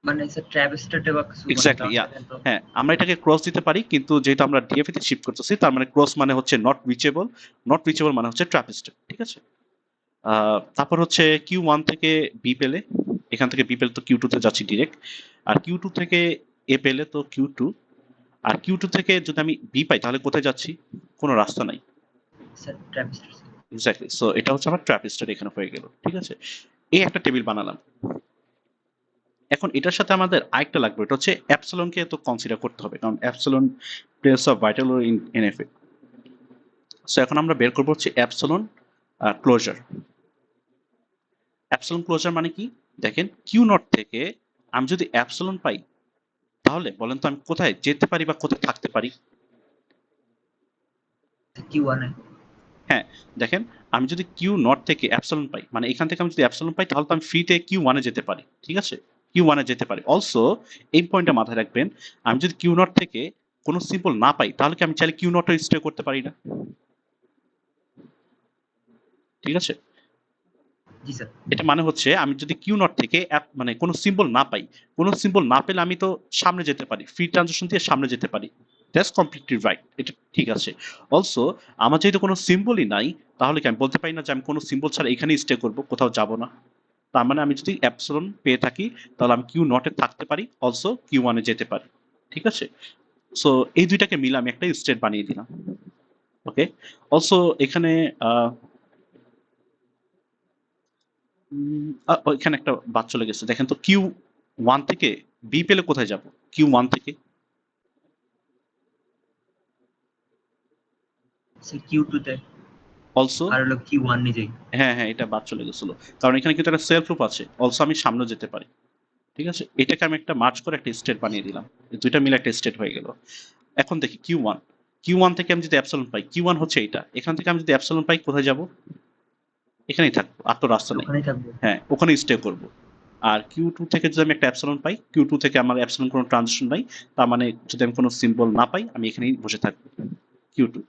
মানে স্যার ট্র্যাপ স্টেটে বা কিছু মানে এক্স্যাক্টলি, কারণ ইয়া। দেখেন তো। হ্যাঁ, আমরা এটাকে ক্রস দিতে পারি, কিন্তু যেহেতু আমরা ডিএফএ তে শিফট করতেছি, তার মানে ক্রস মানে হচ্ছে নট রিচেবল, নট রিচেবল মানে হচ্ছে ট্র্যাপিস্ট। ঠিক আছে, তারপর হচ্ছে কিউ ওয়ান থেকে বি পেলে, এখান থেকে বি পেলে তো কিউ টু তে যাচ্ছি ডিরেক্ট। আর কিউ টু থেকে এ পেলে তো কিউ টু। আর কিউ টু থেকে যদি আমি বি পাই, তাহলে কোথায় যাচ্ছি? কোনো রাস্তা নাই। Sir trap state. Exactly, so এটা হচ্ছে আমার ট্র্যাপিস্টের এখানে হয়ে গেল। ঠিক আছে, এই একটা টেবিল বানালাম। এখন এটার সাথে আমাদের আরেকটা লাগবে, এটা হচ্ছে অ্যাপসিলনকে তো কনসিডার করতে হবে, কারণ epsilon plays of vital role in NFA. So এখন আমরা বের করবো হচ্ছে অ্যাপসিলন ক্লোজার। অ্যাপসিলন ক্লোজার মানে কি? দেখেন, কিউ নট থেকে আমি যদি অ্যাপসিলন পাই, তাহলে বলেন তো আমি কোথায় যেতে পারি বা কোথায় থাকতে পারি? কিউ ওয়ানে। হ্যাঁ, দেখেন, আমি যদি কিউ নট থেকে অ্যাপসিলন পাই, মানে এখান থেকে আমি যদি অ্যাপসিলন পাই, তাহলে তো আমি ফ্রিতে কিউ ওয়ানে যেতে পারি। ঠিক আছে, কিউ ওয়ানে যেতে পারি। অলসো এই পয়েন্টটা মাথায় রাখবেন, আমি যদি কিউ নট থেকে কোনো সিম্বল না পাই, তাহলে কি আমি চাইলে কিউ নটে স্টে করতে পারি না? ঠিক আছে, জি স্যার। এটা মানে হচ্ছে আমি যদি কিউ নট থেকে মানে কোনো সিম্বল না পাই, কোনো সিম্বল না পেলে আমি তো সামনে যেতে পারি, ফ্রি ট্রানজিশন দিয়ে সামনে যেতে পারি। দ্যাটস কমপ্লিটলি রাইট, এটা ঠিক আছে। অলসো আমার যেহেতু কোনো সিম্বলই নাই, তাহলে কি আমি বলতে পারি না যে আমি কোনো সিম্বল ছাড়া এখানেই স্টে করবো, কোথাও যাব না? তার মানে আমি যদি অ্যাপসিলন পেয়ে থাকি, তাহলে আমি কিউ নটে থাকতে পারি, অলসো কিউ ওয়ানে যেতে পারি। ঠিক আছে, সো এই দুইটাকে মিলে আমি একটা স্টেট বানিয়ে দিলাম। ওকে, অলসো এখানে এখানে একটা বাদ চলে গেছে। দেখেন তো, কিউ ওয়ান থেকে বি পেলে কোথায় যাব? কিউ ওয়ান থেকে স্যার কিউ টু তে। অলসো, আর হলো কিউ ওয়ান নিজেই। হ্যাঁ হ্যাঁ, এটা বাদ চলে গেছিল, কারণ এখানে কিন্তু একটা সেলফ লুপ আছে। অলসো আমি সামনে যেতে পারি। ঠিক আছে, এটাকে আমি একটা মার্চ করে একটা স্টেট বানিয়ে দিলাম। এই দুইটা মিলে একটা স্টেট হয়ে গেল। এখন দেখি কিউ ওয়ান, কিউ ওয়ান থেকে আমি যদি অ্যাপসিলন পাই, কিউ ওয়ান হচ্ছে এটা, এখান থেকে আমি যদি অ্যাপসিলন পাই, কোথায় যাব? এখানেই থাকবো, আর তো রাস্তা নেই। ওখানেই থাকবো। হ্যাঁ, ওখানে স্টে করব। আর কিউ টু থেকে যদি আমি একটা অ্যাপসিলন পাই, কিউ টু থেকে আমার অ্যাপসিলন কোনো ট্রানজিশন নাই, তার মানে যদি আমি কোনো সিম্বল না পাই, আমি এখানেই বসে থাকবো, কিউ টু।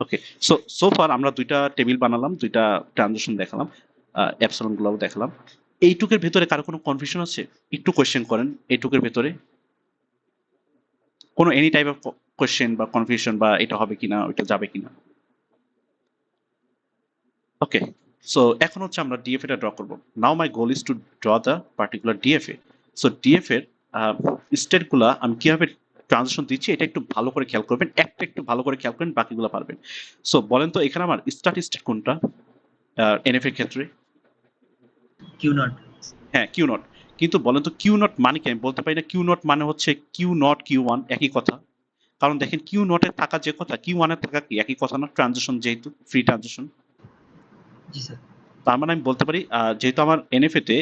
ওকে, সো সো ফার আমরা দুইটা টেবিল বানালাম, দুইটা ট্রানজিশন দেখালাম, অ্যাপসিলন গুলোও দেখালাম। এইটুকের ভেতরে কারো কোনো কনফিউশন আছে? একটু কোয়েশ্চেন করেন এইটুকের ভেতরে, কোনো এনি টাইপ অফ কোয়েশ্চেন বা কনফিউশন, বা এটা হবে কিনা, ওইটা যাবে কিনা? ওকে, সো এখন হচ্ছে আমরা ডিএফএ টা ড্র করব। Now my goal is to draw the particular DFA. So DFA এর স্টেট গুলা আমি কিভাবে ট্রানজিশন দিচ্ছি, এটা একটু ভালো করে খেয়াল করবেন, একটা একটু ভালো করে খেয়াল করেন, বাকিগুলো পারবেন। সো বলেন তো, এখানে আমার স্টার্ট স্টেট কোনটা এনএফ এর ক্ষেত্রে? Q naught. হ্যাঁ, কিউ নট। কিন্তু বলেন তো, কিউ নট মানে কি? আমি বলতে পারি না কিউ নট মানে হচ্ছে কিউ নট কিউ ওয়ান একই কথা? কারণ দেখেন, কিউ নটে থাকা যে কথা, কিউ ওয়ানে থাকা কি একই কথা না? ট্রানজিশন যেহেতু ফ্রি ট্রানজিশন, জি স্যার। তার মানে আমি বলতে পারি যেহেতু আমার এনএফএ তে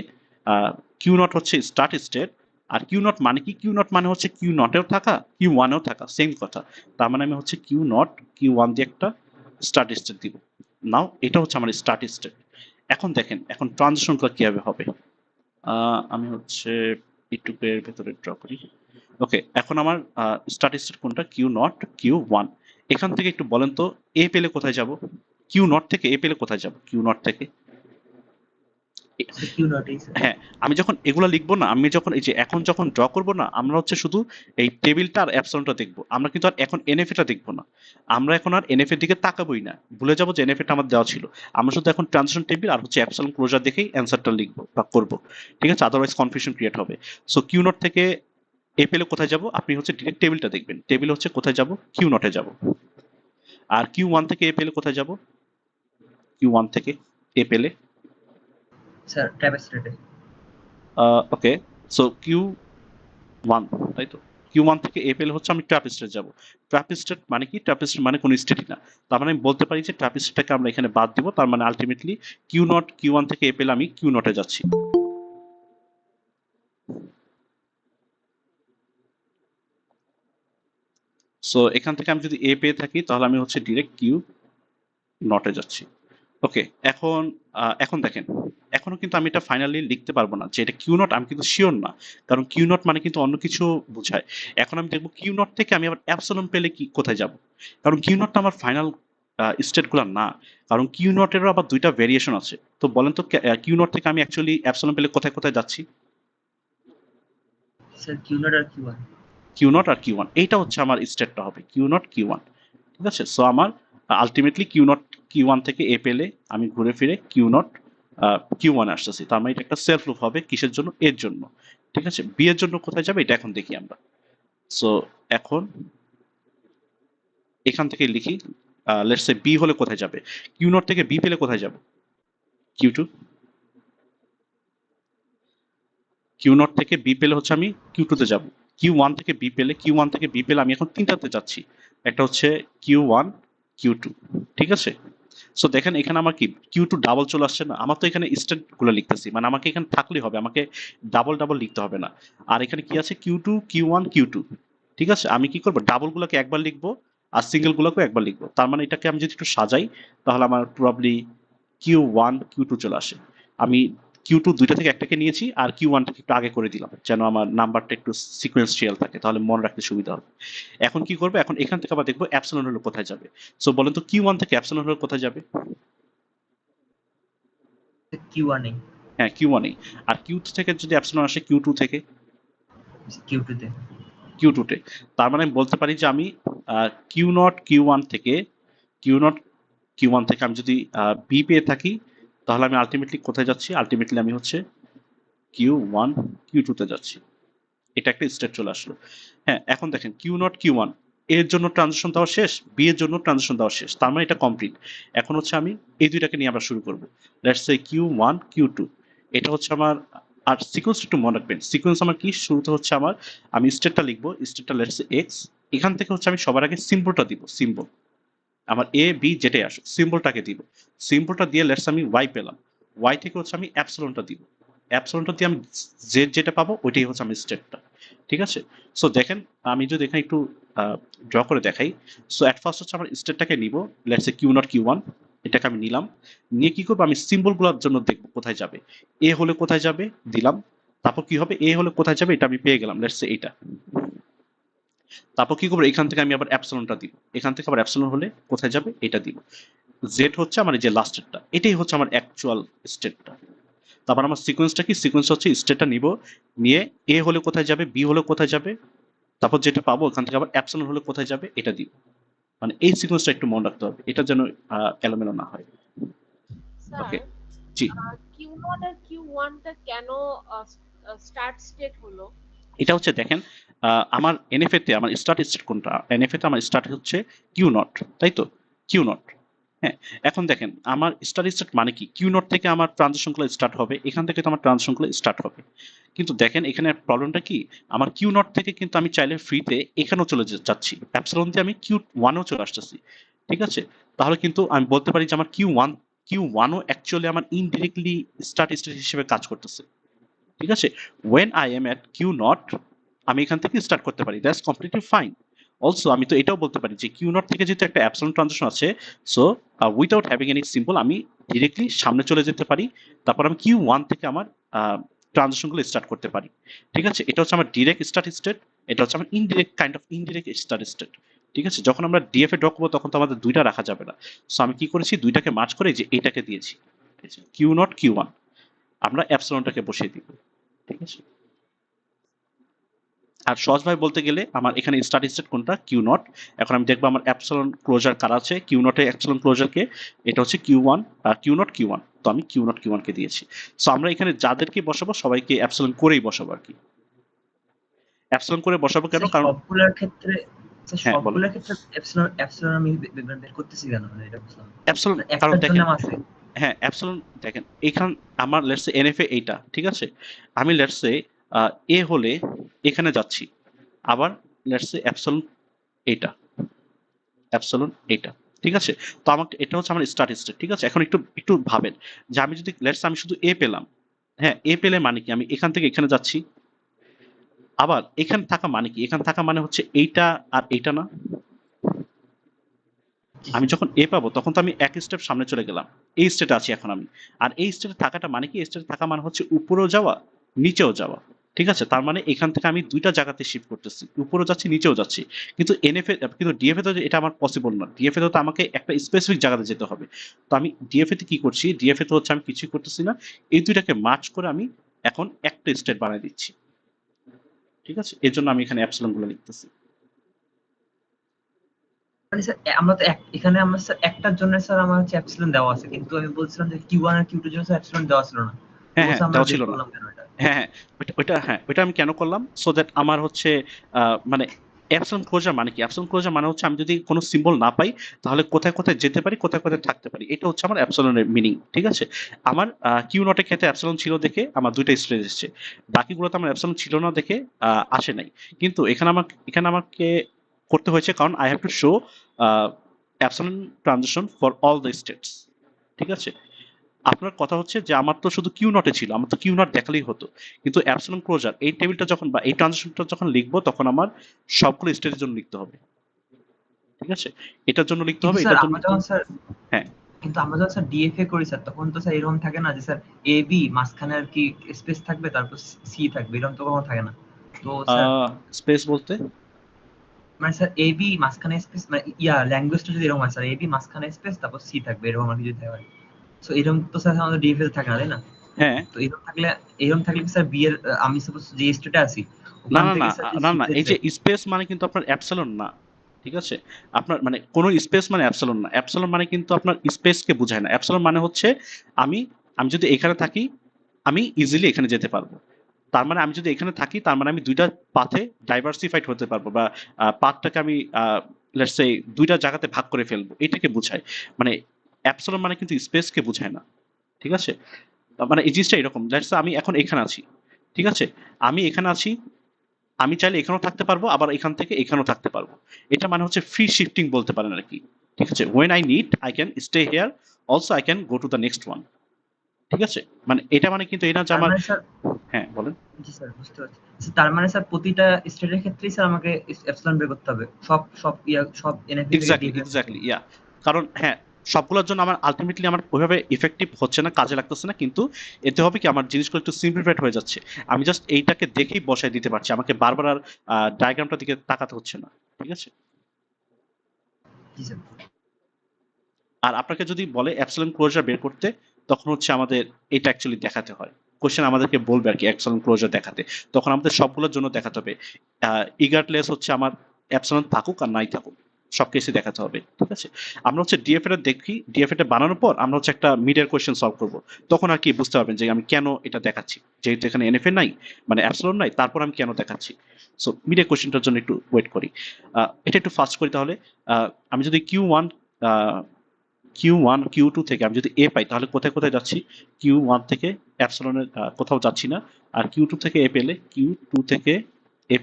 কিউ নট হচ্ছে স্টার্ট স্টেট, আর কিউ নট মানে কি? কিউ নট মানে হচ্ছে কিউ নটেও থাকা, কিউ ওয়ানেও থাকা, সেম কথা। তার মানে আমি হচ্ছে কিউ নট কিউ ওয়ান দিয়ে একটা স্টার্ট স্টেট দিব। নাও এটা হচ্ছে আমার স্টার্ট স্টেট। এখন দেখেন, এখন ট্রানজিশনটা কিভাবে হবে। আমি হচ্ছে এইটুকের ভেতরে ড্র করি। ওকে, এখন আমার স্টার্ট স্টেট কোনটা, কিউ নট কিউ ওয়ান। এখান থেকে একটু বলেন তো এ পেলে কোথায় যাব, কিউ নট থেকে এ পেলে কোথায় যাব, কিউ নট থেকে স্যার কিউ নট এই স্যার। হ্যাঁ, আমি যখন এগুলা লিখবো না, আমি যখন এই যে এখন যখন ড্র করব না, আমরা হচ্ছে শুধু এই টেবিলটা আর অ্যাপসিলনটা দেখবো, আমরা কিন্তু আর এখন এনএফএ টা দেখবো না। আমরা এখন আর এনএফএ দিকে তাকাবোই না, ভুলে যাবো যে এনএফএ টা আমার দেওয়া ছিল। আমরা শুধু এখন ট্রানজিশন টেবিল আর হচ্ছে অ্যাপসিলন ক্লোজার দেখেই অ্যান্সারটা লিখবো বা করবো, ঠিক আছে? আদারওয়াইজ কনফিউশন ক্রিয়েট হবে। সো কিউ নট থেকে এ পেলে কোথায় যাব, আপনি হচ্ছে ডিরেক্ট টেবিলটা দেখবেন, টেবিল হচ্ছে কোথায় যাব, কিউ নটে যাব। আর কিউ ওয়ান থেকে এ পেলে কোথায় যাব, কিউ ওয়ান থেকে এ পেলে স্যার ট্যাব স্টেটে। ওকে, সো কিউ ওয়ান, তাই তো? কিউ ওয়ান থেকে এ পেলে হচ্ছে আমি ট্র্যাপ স্টেট যাবো। ট্র্যাপ স্টেট মানে কি, ট্র্যাপ স্টেট মানে কোনো স্টেটই না। তার মানে আমি বলতে পারি যে ট্র্যাপ স্টেটটাকে আমরা এখানে বাদ দিব, তার মানে ultimately Q naught Q one থেকে এ পেলে আমি কিউ নটে যাচ্ছি। সো এখান থেকে আমি যদি এ পেয়ে থাকি তাহলে আমি হচ্ছে ডিরেক্ট কিউ নটে যাচ্ছি। ওকে, এখন এখন দেখেন, এখনো কিন্তু আমি এটা ফাইনালি লিখতে পারবো না যে এটা কিউ নট, আমি কিন্তু শিওর না, কারণ কিউ নট মানে কিন্তু অন্য কিছু বোঝায়। এখন আমি দেখবো কিউ নট থেকে আমি আবার অ্যাপসিলন পেলে কি কোথায় যাব, কারণ কিউ নটটা আমার ফাইনাল স্টেট গুলা না, কারণ কিউ নটেরও আবার দুইটা ভেরিয়েশন আছে। তো বলেন তো কিউ নট থেকে আমি অ্যাকচুয়ালি অ্যাপসিলন পেলে কোথায় কোথায় যাচ্ছি, স্যার কিউ নট আর কিউ ওয়ান। কিউ নট আর কিউ ওয়ান, এইটা হচ্ছে আমার স্টেটটা হবে কিউ নট কিউ ওয়ান, ঠিক আছে? সো আমার ultimately Q naught Q one থেকে এ পেলে আমি ঘুরে ফিরে কিউ নট কিউ ওয়ান আসতেছি, তার মানে এটা একটা সেলফ লুপ হবে, কিসের জন্য, এর জন্য, ঠিক আছে? বি এর জন্য কোথায় যাবে এটা এখন দেখি আমরা। সো এখন এখান থেকে লিখি, লেটস সে বি হলে কোথায় যাবে, কিউ নট থেকে বি পেলে কোথায় যাব, কিউ টু। কিউ নট থেকে বি পেলে হচ্ছে আমি কিউ টু তে যাব। কিউ ওয়ান থেকে বি পেলে, কিউ ওয়ান থেকে বি পেলে আমি এখন তিনটাতে যাচ্ছি, একটা হচ্ছে কিউ ওয়ান কিউ টু, ঠিক আছে? সো দেখেন এখানে আমার কি কিউ টু ডাবল চলে আসছে না, আমার তো এখানে স্টেট গুলো লিখতেছি, মানে আমাকে এখানে থাকলেই হবে, আমাকে ডাবল ডাবল লিখতে হবে না। আর এখানে কি আছে, Q two Q one Q two, ঠিক আছে? আমি কি করবো, ডাবল গুলোকে একবার লিখবো আর সিঙ্গেল গুলোকে একবার লিখবো, তার মানে এটাকে আমি যদি একটু সাজাই তাহলে আমার probably Q one Q two চলে আসে। আমি কিউ টু দুইটা থেকে একটাকে নিয়েছি আর কিউ ওয়ানটাকে একটু আগে করে দিলাম, যেন আমার নাম্বারটা একটু সিকোয়েন্সিয়াল থাকে, তাহলে মনে রাখতে সুবিধা হবে। এখন কি করবো, এখন এখান থেকে আবার দেখবো অ্যাপসিলন হলো কোথায় যাবে। সো বলেন তো কিউ ওয়ান থেকে অ্যাপসিলন হলো কোথায় যাবে, কিউ ওয়ান এই। হ্যাঁ কিউ ওয়ান এই। আর কিউ থেকে যদি অ্যাপসিলন আসে কিউ টু থেকে, কিউ টু তে। কিউ টু তে, তার মানে আমি বলতে পারি যে আমি কিউ নট কিউ ওয়ান থেকে, কিউ নট কিউ ওয়ান থেকে আমি যদি বি পেয়ে থাকি তাহলে আমি আলটিমেটলি কোথায় যাচ্ছি, আলটিমেটলি আমি হচ্ছে কিউ ওয়ান কিউ টু তে যাচ্ছি। এটা একটা স্টেট চলে আসলো। হ্যাঁ, এখন দেখেন কিউ নট কিউ ওয়ান এর জন্য ট্রানজিশন দেওয়া শেষ, বি এর জন্য ট্রানজিশন দেওয়া শেষ, তার মানে এটা কমপ্লিট। এখন হচ্ছে আমি এই দুইটাকে নিয়ে আমরা শুরু করবো, let's say Q one Q two, এটা হচ্ছে আমার। আর সিকোয়েন্স একটু মনে রাখবেন, সিকোয়েন্স আমার কি, শুরুতে হচ্ছে আমার, আমি স্টেটটা লিখবো, স্টেটটা লেটস সে এক্স, এখান থেকে হচ্ছে আমি সবার আগে সিম্বলটা দিব, সিম্বল আমার এ বি যেটাই আসুক সিম্বলটাকে দিব, সিম্বলটা দিয়ে লেটস আমি ওয়াই পেলাম, ওয়াই থেকে হচ্ছে আমি অ্যাপসিলনটা দিব, অ্যাপসিলনটা দিয়ে আমি জেড যেটা পাবো ওইটাই হচ্ছে আমি স্টেটটা, ঠিক আছে? সো দেখেন আমি যদি এখানে একটু ড্র করে দেখাই, সো অ্যাট ফার্স্ট হচ্ছে আমার স্টেটটাকে নিব, let's a Q naught Q one, এটাকে আমি নিলাম, নিয়ে কি করবো, আমি সিম্বলগুলোর জন্য দেখবো কোথায় যাবে, এ হলে কোথায় যাবে দিলাম, তারপর কি হবে, এ হলে কোথায় যাবে এটা আমি পেয়ে গেলাম, লেটস সে এটা। তারপর কি করবো, এখান থেকে আমি আবার অ্যাপসিলনটা দিব, এখান থেকে আবার অ্যাপসিলন হলে কোথায় যাবে এটা দিব, জেড হচ্ছে আমার এই যে লাস্টেরটা, এটাই হচ্ছে আমার অ্যাকচুয়াল স্টেটটা। তারপর আমার সিকোয়েন্সটা কি, সিকোয়েন্স হচ্ছে স্টেটটা নিব, নিয়ে এ হলে কোথায় যাবে বি হলে কোথায় যাবে, তারপর যেটা পাবো ওখান থেকে আবার অ্যাপসিলন হলে কোথায় যাবে এটা দিব, মানে এই সিকোয়েন্সটা একটু মনে রাখতে হবে, এটা যেন এলোমেলো না হয়। স্যার ওকে, জি। কিউ নট আর কিউ ওয়ানটা কেন স্টার্ট স্টেট হলো? এটা হচ্ছে দেখেন আমার এনএফএ তে আমার স্টার্ট স্টেট কোনটা, এনএফএ তে আমার স্টার্ট হচ্ছে কিউ নট, তাই তো, কিউ নট। হ্যাঁ, এখন দেখেন আমার স্টার্ট স্টেট মানে কি, কিউ নট থেকে আমার ট্রানজিশনগুলো স্টার্ট হবে, এখান থেকে তো আমার ট্রানজিশনগুলো স্টার্ট হবে। কিন্তু দেখেন এখানে প্রবলেমটা কি, আমার কিউ নট থেকে কিন্তু আমি চাইলে ফ্রিতে এখানেও চলে যাচ্ছি, অ্যাপসিলন দিয়ে আমি কিউ ওয়ানেও চলে আসতেছি, ঠিক আছে? তাহলে কিন্তু আমি বলতে পারি যে আমার কিউ ওয়ানও অ্যাকচুয়ালি আমার ইনডিরেক্টলি স্টার্ট স্টেট হিসেবে কাজ করতেছে, ঠিক আছে? When I am at Q naught আমি এখান থেকে স্টার্ট করতে পারি, দ্যাটস কমপ্লিটলি ফাইন। অলসো আমি তো এটাও বলতে পারি যে কিউ নট থেকে যেহেতু একটা অ্যাপসিলন ট্রানজিশন আছে, so without having any symbol আমি ডিরেক্টলি সামনে চলে যেতে পারি, তারপর আমি কিউ ওয়ান থেকে আমার ট্রানজিশনগুলো স্টার্ট করতে পারি। ঠিক আছে, এটা হচ্ছে আমার ডিরেক্ট স্টার্ট স্টেট, এটা হচ্ছে আমার indirect kind of indirect start state. ঠিক আছে, যখন আমরা ডিএফএ ড্র করবো তখন তো আমাদের দুইটা রাখা যাবে না। সো আমি কি করেছি, দুইটাকে মার্জ করে যে এটাকে দিয়েছি কিউ নট কিউ ওয়ান, আমরা অ্যাপসিলনটাকে বসিয়ে দিব। ঠিক আছে, আর সহজভাবে বলতে গেলে আমার এখানে স্টার্ট স্টেট কোনটা, কিউ নট। এখন আমি দেখবো আমার অ্যাপসিলন ক্লোজার কার আছে, কিউ নটে অ্যাপসিলন ক্লোজারকে, এটা হচ্ছে Q one, Q naught Q one, তো আমি কিউ নট কিউ ওয়ানকে দিয়েছি। সো আমরা এখানে যাদেরকে বসাবো সবাইকে অ্যাপসিলন করেই বসাবো আর কি। অ্যাপসিলন করে বসাবো কেন, কারণ সবগুলোর ক্ষেত্রে হ্যাঁ বলো, এপসিলন এপসিলন আমি বের করতেছি কেন, মানে এটা বুঝলাম না। অ্যাপসিলন মানে কারণ একটার জন্য দেখেন, আছে। হ্যাঁ অ্যাপসিলন দেখেন, এখান আমার লেটস সে এনএফএ এইটা, ঠিক আছে, আমি লেটস সে এ হলে এখানে যাচ্ছি, আবার লেটস সে অ্যাপসিলন এইটা, অ্যাপসিলন এইটা, ঠিক আছে। তো আমাকে এটা হচ্ছে আমার স্টার্ট স্টেট। ঠিক আছে, এখন একটু একটু ভাবেন যে আমি যদি লেটস আমি শুধু এ পেলাম, হ্যাঁ এ পেলে মানে কি, আমি এখান থেকে এখানে যাচ্ছি, আবার এখানে থাকা মানে কি, এখানে থাকা মানে হচ্ছে এইটা আর এইটা না। আমি যখন এ পাবো তখন তো আমি এক স্টেপ সামনে চলে গেলাম, এই স্টেটে আছি এখন আমি। আর এই স্টেটে থাকাটা মানে কি, এই স্টেটে থাকা মানে হচ্ছে উপরেও যাওয়া নিচেও যাওয়া। ঠিক আছে, তার মানে এখান থেকে আমি দুইটা জায়গাতে শিফট করতেছি, উপরেও যাচ্ছি নিচেও যাচ্ছি। কিন্তু এনএফএ কিন্তু ডিএফএ তো এটা আমার পসিবল না, ডিএফএ তো আমাকে একটা স্পেসিফিক জায়গাতে যেতে হবে। তো আমি ডিএফএ তে কি করছি, ডিএফএ তো হচ্ছে আমি কিছুই করতেছি না, এই দুইটাকে মার্জ করে আমি এখন একটা স্টেট বানিয়ে দিচ্ছি। ঠিক আছে, এর জন্য আমি এখানে অ্যাপসিলন গুলো লিখতেছি। মানে স্যার আমরা তো এখানে আমরা স্যার একটার জন্য স্যার আমার হচ্ছে এপসিলন দেওয়া আছে, কিন্তু আমি বলছিলাম যে কিউ ওয়ান আর কিউ টু জন্য স্যার এপসিলন দেওয়া ছিল না। তো হ্যাঁ হ্যাঁ আমরা দেওয়া বের ছিল না, করলাম কেন এটা? হ্যাঁ হ্যাঁ ওইটা আমি কেন করলাম, সো দ্যাট আমার হচ্ছে মানে অ্যাবসেন্ট ক্লোজার মানে কি, অ্যাবসেন্ট ক্লোজার মানে হচ্ছে আমি যদি কোনো সিম্বল না পাই তাহলে কোথায় কোথায় যেতে পারি, কোথায় কোথায় থাকতে পারি, এটা হচ্ছে আমার অ্যাপসিলনের মিনিং। ঠিক আছে, আমার কিউ নটের ক্ষেত্রে অ্যাপসিলন ছিল দেখে আমার দুইটা স্ট্রেজ এসেছে, বাকিগুলোতে আমার অ্যাপসিলন ছিল না দেখে আসে নাই। কিন্তু এখানে আমাকে করতে হয়েছে কারণ I have to show epsilon transition for all the states. ঠিক আছে, আপনার কথা হচ্ছে যে আমার তো শুধু কিউ নটে ছিল, আমার তো কিউ নট দেখালেই হতো, কিন্তু অ্যাপসিলন ক্লোজার এই টেবিলটা যখন বা এই ট্রানজিশনটা যখন লিখবো তখন আমার সবগুলো স্টেটের জন্য লিখতে হবে। ঠিক আছে, এটার জন্য লিখতে কিন্তু হবে, স্যার এটার জন্য আমরা লিখতে যখন হবে। স্যার হ্যাঁ, কিন্তু আমরা যখন স্যার ডিএফএ করি স্যার, তখন তো স্যার এরকম থাকে না যে স্যার এ বি মাঝখানে আর কি স্পেস থাকবে, তারপর সি থাকবে, এরকম তো কখনো থাকে না। তো স্যার স্পেস বলতে মানে স্যার এ বি মাঝখানে স্পেস, মানে ল্যাঙ্গুয়েজটা যদি এরকম হয় স্যার, এ বি মাঝখানে স্পেস তারপর সি থাকবে, এরকম আর কি যদি হয়। সো এরকম তো স্যার আমাদের ডিএফএ থাকে না, তাই না? হ্যাঁ, তো এরকম থাকলে কি স্যার বি এর আমি সাপোজ যে স্টেটে আছি না ওখান না থেকে না স্যার না সি না, তে এই যে স্পেস মানে কিন্তু আপনার অ্যাপসিলন না। ঠিক আছে, আপনার মানে কোনো স্পেস মানে অ্যাপসিলন না, অ্যাপসিলন মানে কিন্তু আপনার স্পেসকে বোঝায় না। অ্যাপসিলন মানে হচ্ছে আমি আমি যদি এখানে থাকি আমি ইজিলি এখানে যেতে পারবো। তার মানে আমি যদি এখানে থাকি তার মানে আমি দুইটা পাথে ডাইভার্সিফাইড হতে পারবো, বা পাথটাকে আমি লেটস সে দুইটা জায়গাতে ভাগ করে ফেলবো, এটাকে বোঝায়। মানে অ্যাপসিলন মানে কিন্তু স্পেসকে বোঝায় না। ঠিক আছে, তার মানে এই জিনিসটা এরকম, লেটস সে আমি এখন এখানে আছি। ঠিক আছে, আমি এখানে আছি, আমি চাইলে এখানেও থাকতে পারবো, আবার এখান থেকে এখানেও থাকতে পারবো। এটা মানে হচ্ছে ফ্রি শিফটিং বলতে পারেন আর কি। ঠিক আছে, when I need I can stay here, also I can go to the next one. ঠিক আছে, মানে এটা মানে কিন্তু এটা যে তার আমার, মানে স্যার, হ্যাঁ বলেন। জি স্যার বুঝতে পারছি। তার মানে স্যার প্রতিটা স্টেটের ক্ষেত্রেই স্যার আমাকে এপসিলন বের করতে হবে, সব সব সব এনএফি থেকে এক্স্যাক্টলি ডিএফএ ক্ষেত্রে। এক্স্যাক্টলি ইয়া, কারণ হ্যাঁ সবগুলোর জন্য আমার আলটিমেটলি আমার ওইভাবে ইফেক্টিভ হচ্ছে না, কাজে লাগতেছে না, কিন্তু এতে হবে কি আমার জিনিসগুলো একটু সিম্পলিফাইড হয়ে যাচ্ছে। আমি জাস্ট এইটাকে দেখেই বসাই দিতে পারছি, আমাকে বারবার আর ডায়াগ্রামটার দিকে তাকাতে হচ্ছে না। ঠিক আছে, জি স্যার। আর আপনাকে যদি বলে অ্যাপসিলন ক্লোজার বের করতে, তখন হচ্ছে আমাদের এটা অ্যাকচুয়ালি দেখাতে হয়। কোশ্চেন আমাদেরকে বলবে আর কি অ্যাপসিলন ক্লোজার দেখাতে, তখন আমাদের সবগুলোর জন্য দেখাতে হবে। ইগারলেস হচ্ছে আমার অ্যাপসিলন থাকুক আর নাই থাকুক সব কেসে দেখাতে হবে। ঠিক আছে, আমরা হচ্ছে ডিএফএ টা দেখি, ডিএফএ টা বানানোর পর আমরা হচ্ছে একটা মিডের কোশ্চেন সলভ করব, তখন আর কি বুঝতে পারবেন যে আমি কেন এটা দেখাচ্ছি, যেহেতু এখানে এনএফএ নাই মানে অ্যাপসিলন নাই, তারপর আমি কেন দেখাচ্ছি। সো মিডের কোশ্চেনটার জন্য একটু ওয়েট করি। এটা একটু ফাস্ট করি তাহলে। আমি যদি কিউ টু থেকে আমি যদি এ পাই তাহলে কোথায় কোথায় যাচ্ছি, কিউ ওয়ান থেকে অ্যাপসিলনের কোথাও যাচ্ছি না, আর কিউ টু থেকে এ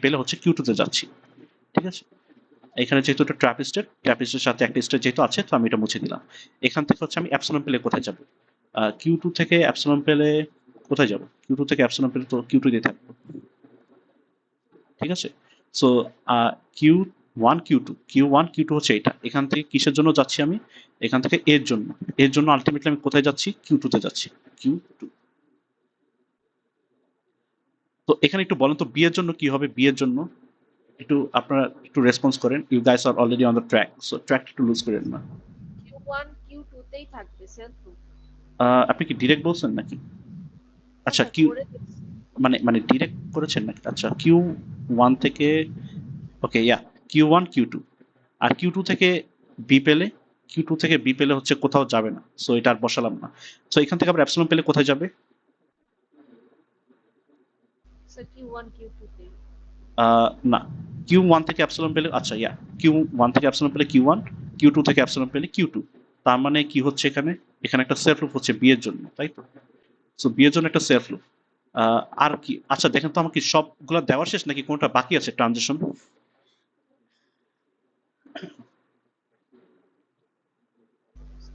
পেলে হচ্ছে কিউ টু তে যাচ্ছি। ঠিক আছে, এখানে যেহেতু একটা ট্র্যাপিস্টের সাথে একটা স্টেট যেহেতু আছে, তো আমি এটা মুছে দিলাম। এখান থেকে হচ্ছে আমি অ্যাপসিলন পেলে কোথায় যাব, কিউ টু থেকে অ্যাপসিলন পেলে কোথায় যাব, কিউ টু থেকে অ্যাপসিলন পেলে তো কিউ টু দিয়ে থাকবো। ঠিক আছে, so Q one Q two হচ্ছে এটা, এখান থেকে কিসের জন্য যাচ্ছি আমি, এখান থেকে এর জন্য আলটিমেটলি আমি কোথায় যাচ্ছি, কিউ টু তে যাচ্ছি, কিউ টু। তো এখানে একটু বলেন তো বি এর জন্য কি হবে, বি এর জন্য একটু আপনারা একটু রেসপন্স করেন। You guys are already on the track, so track একটু লুজ করেন না। Q1 Q2 তেই থাকবে সেলফ লুপ। আপনি কি ডিরেক্ট বলছেন নাকি? হ্যাঁ আচ্ছা স্যার কিউ করে দিচ্ছি। মানে ডিরেক্ট করেছেন নাকি? আচ্ছা কিউ ওয়ান থেকে, ওকে ইয়া, কিউ ওয়ান কিউ টু, আর কিউ টু থেকে বি পেলে, কিউ টু থেকে বি পেলে হচ্ছে কোথাও যাবে না, সো এটা আর বসালাম না। সো এখান থেকে আবার অ্যাপসিলন পেলে কোথায় যাবে? স্যার Q1 Q2 তেই। না, কিউ ওয়ান থেকে অ্যাপসিলন পেলে, আচ্ছা ইয়া, কিউ ওয়ান থেকে অ্যাপসিলন পেলে কিউ ওয়ান, কিউ টু থেকে অ্যাপসিলন পেলে কিউ টু। তার মানে কি হচ্ছে এখানে, এখানে একটা সেলফ লুপ হচ্ছে বি এর জন্য, তাই তো? সো বি এর জন্য একটা সেলফ লুপ। আর কি, আচ্ছা দেখেন তো আমার কি সবগুলো দেওয়া শেষ নাকি কোনটা বাকি আছে ট্রানজিশন?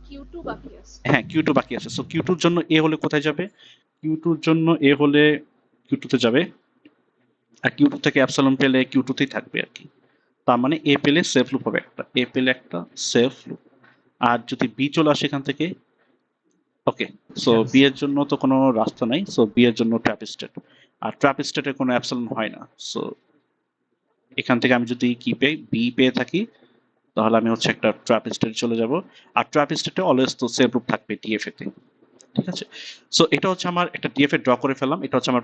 Q2 বাকি আছে। হ্যাঁ কিউ টু বাকি আছে। সো কিউ টুর জন্য এ হলে কোথায় যাবে? কিউ টুর জন্য এ হলে কিউ টুতে যাবে, আর কিউ টু থেকে অ্যাপসিলন পেলে কিউ টুতেই থাকবে আর কি। তার মানে এ পেলে সেফ লুপ হবে একটা, এ পেলে একটা সেফ লুপ। আর যদি বি চলে আসে এখান থেকে, ওকে, সো Yes. বি এর জন্য তো কোনো রাস্তা নাই, সো বি এর জন্য ট্র্যাপ স্টেট, আর ট্র্যাপ স্টেটে কোনো অ্যাপসিলন হয় না। সো এখান থেকে আমি যদি কি পেয়ে বি পেয়ে থাকি, তাহলে আমি হচ্ছে একটা ট্র্যাপ স্টেটে চলে যাব। আর ট্র্যাপ স্টেটে অলওয়েজ তো সেফ লুপ থাকবে ডিএফএ তে, ঠিক আছে? সো এটা হচ্ছে আমার একটা ডিএফএ ড্র করে ফেললাম, এটা হচ্ছে আমার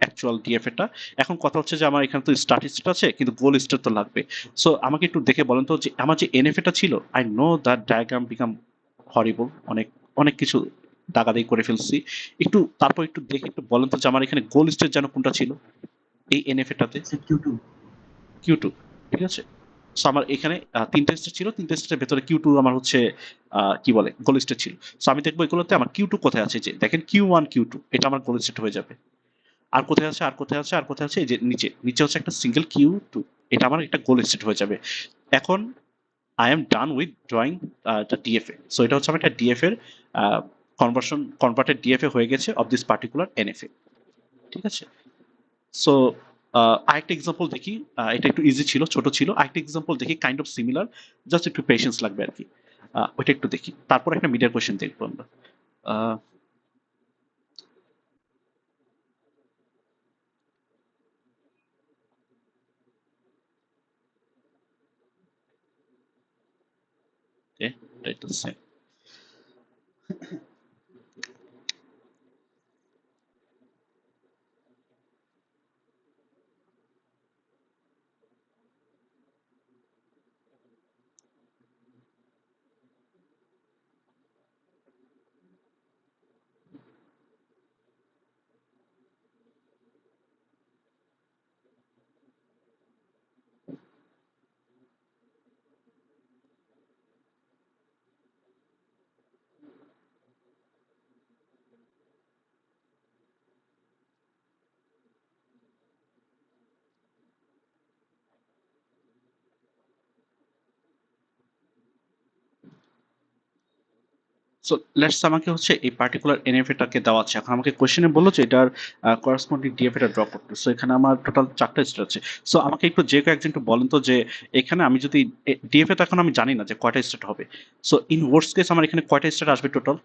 অ্যাকচুয়াল ডিএফএ টা। এখন কথা হচ্ছে যে আমার এখানে তো স্ট্যাটিস্টিক আছে কিন্তু গোল স্টেট তো লাগবে। সো আমাকে একটু দেখে বলেন তো যে আমার যে এনএফএ টা ছিল, I know that diagram become horrible, অনেক অনেক কিছু দাগাদাগি করে ফেলছি। একটু তারপর একটু দেখে একটু বলেন তো যে আমার এখানে গোল স্টেট যেন কোনটা ছিল এই এনএফএ টাতে? It's a Q2. Q two, ঠিক আছে? সো আমার এখানে তিনটে স্টেট ছিল, তিনটে স্টেটের ভেতরে কিউ টু আমার হচ্ছে কি বলে গোল স্টেট ছিল। সো আমি দেখবো এগুলোতে আমার কিউ টু কোথায় আছে, যে দেখেন কিউ ওয়ান কিউ টু, এটা আমার গোল স্টেট হয়ে যাবে। আর কোথায় আছে, আর কোথায় আছে, আর কোথায় আছে, এই যে নিচে নিচে হচ্ছে একটা সিঙ্গেল কিউ টু, এটা আমার একটা গোল স্টেট হয়ে যাবে। এখন I am done with drawing the DFA. So এটা হচ্ছে আমার একটা ডিএফএ এর কনভার্টেড ডিএফএ হয়ে গেছে অফ দিস পার্টিকুলার এনএফএ, ঠিক আছে? সো আরেকটা এক্সাম্পল দেখি, এটা একটু ইজি ছিল, ছোট ছিল। আরেকটা এক্সাম্পল দেখি কাইন্ড অফ সিমিলার, জাস্ট একটু পেশেন্স লাগবে আর কি। ওইটা একটু দেখি, তারপর একটা মিডিয়ার কোয়েশ্চেন দেখবো আমরা। আহ, এটা একটু same। সো লেটস আমাকে হচ্ছে এই পার্টিকুলার এনএফএ টাকে দেওয়া আছে, এখন আমাকে কোশ্চেনে বললো যে এটার করেসপন্ডিং ডিএফএ টা ড্র করতে। সো এখানে আমার টোটাল 4টা স্টেট আছে। সো আমাকে একটু যে কেউ একজন একটু বলেন তো যে এখানে আমি যদি ডিএফএ তো এখন আমি জানি না যে কয়টা স্টেট হবে। সো ইন ওয়ার্স্ট কেস আমার এখানে কয়টা স্টেট আসবে টোটাল?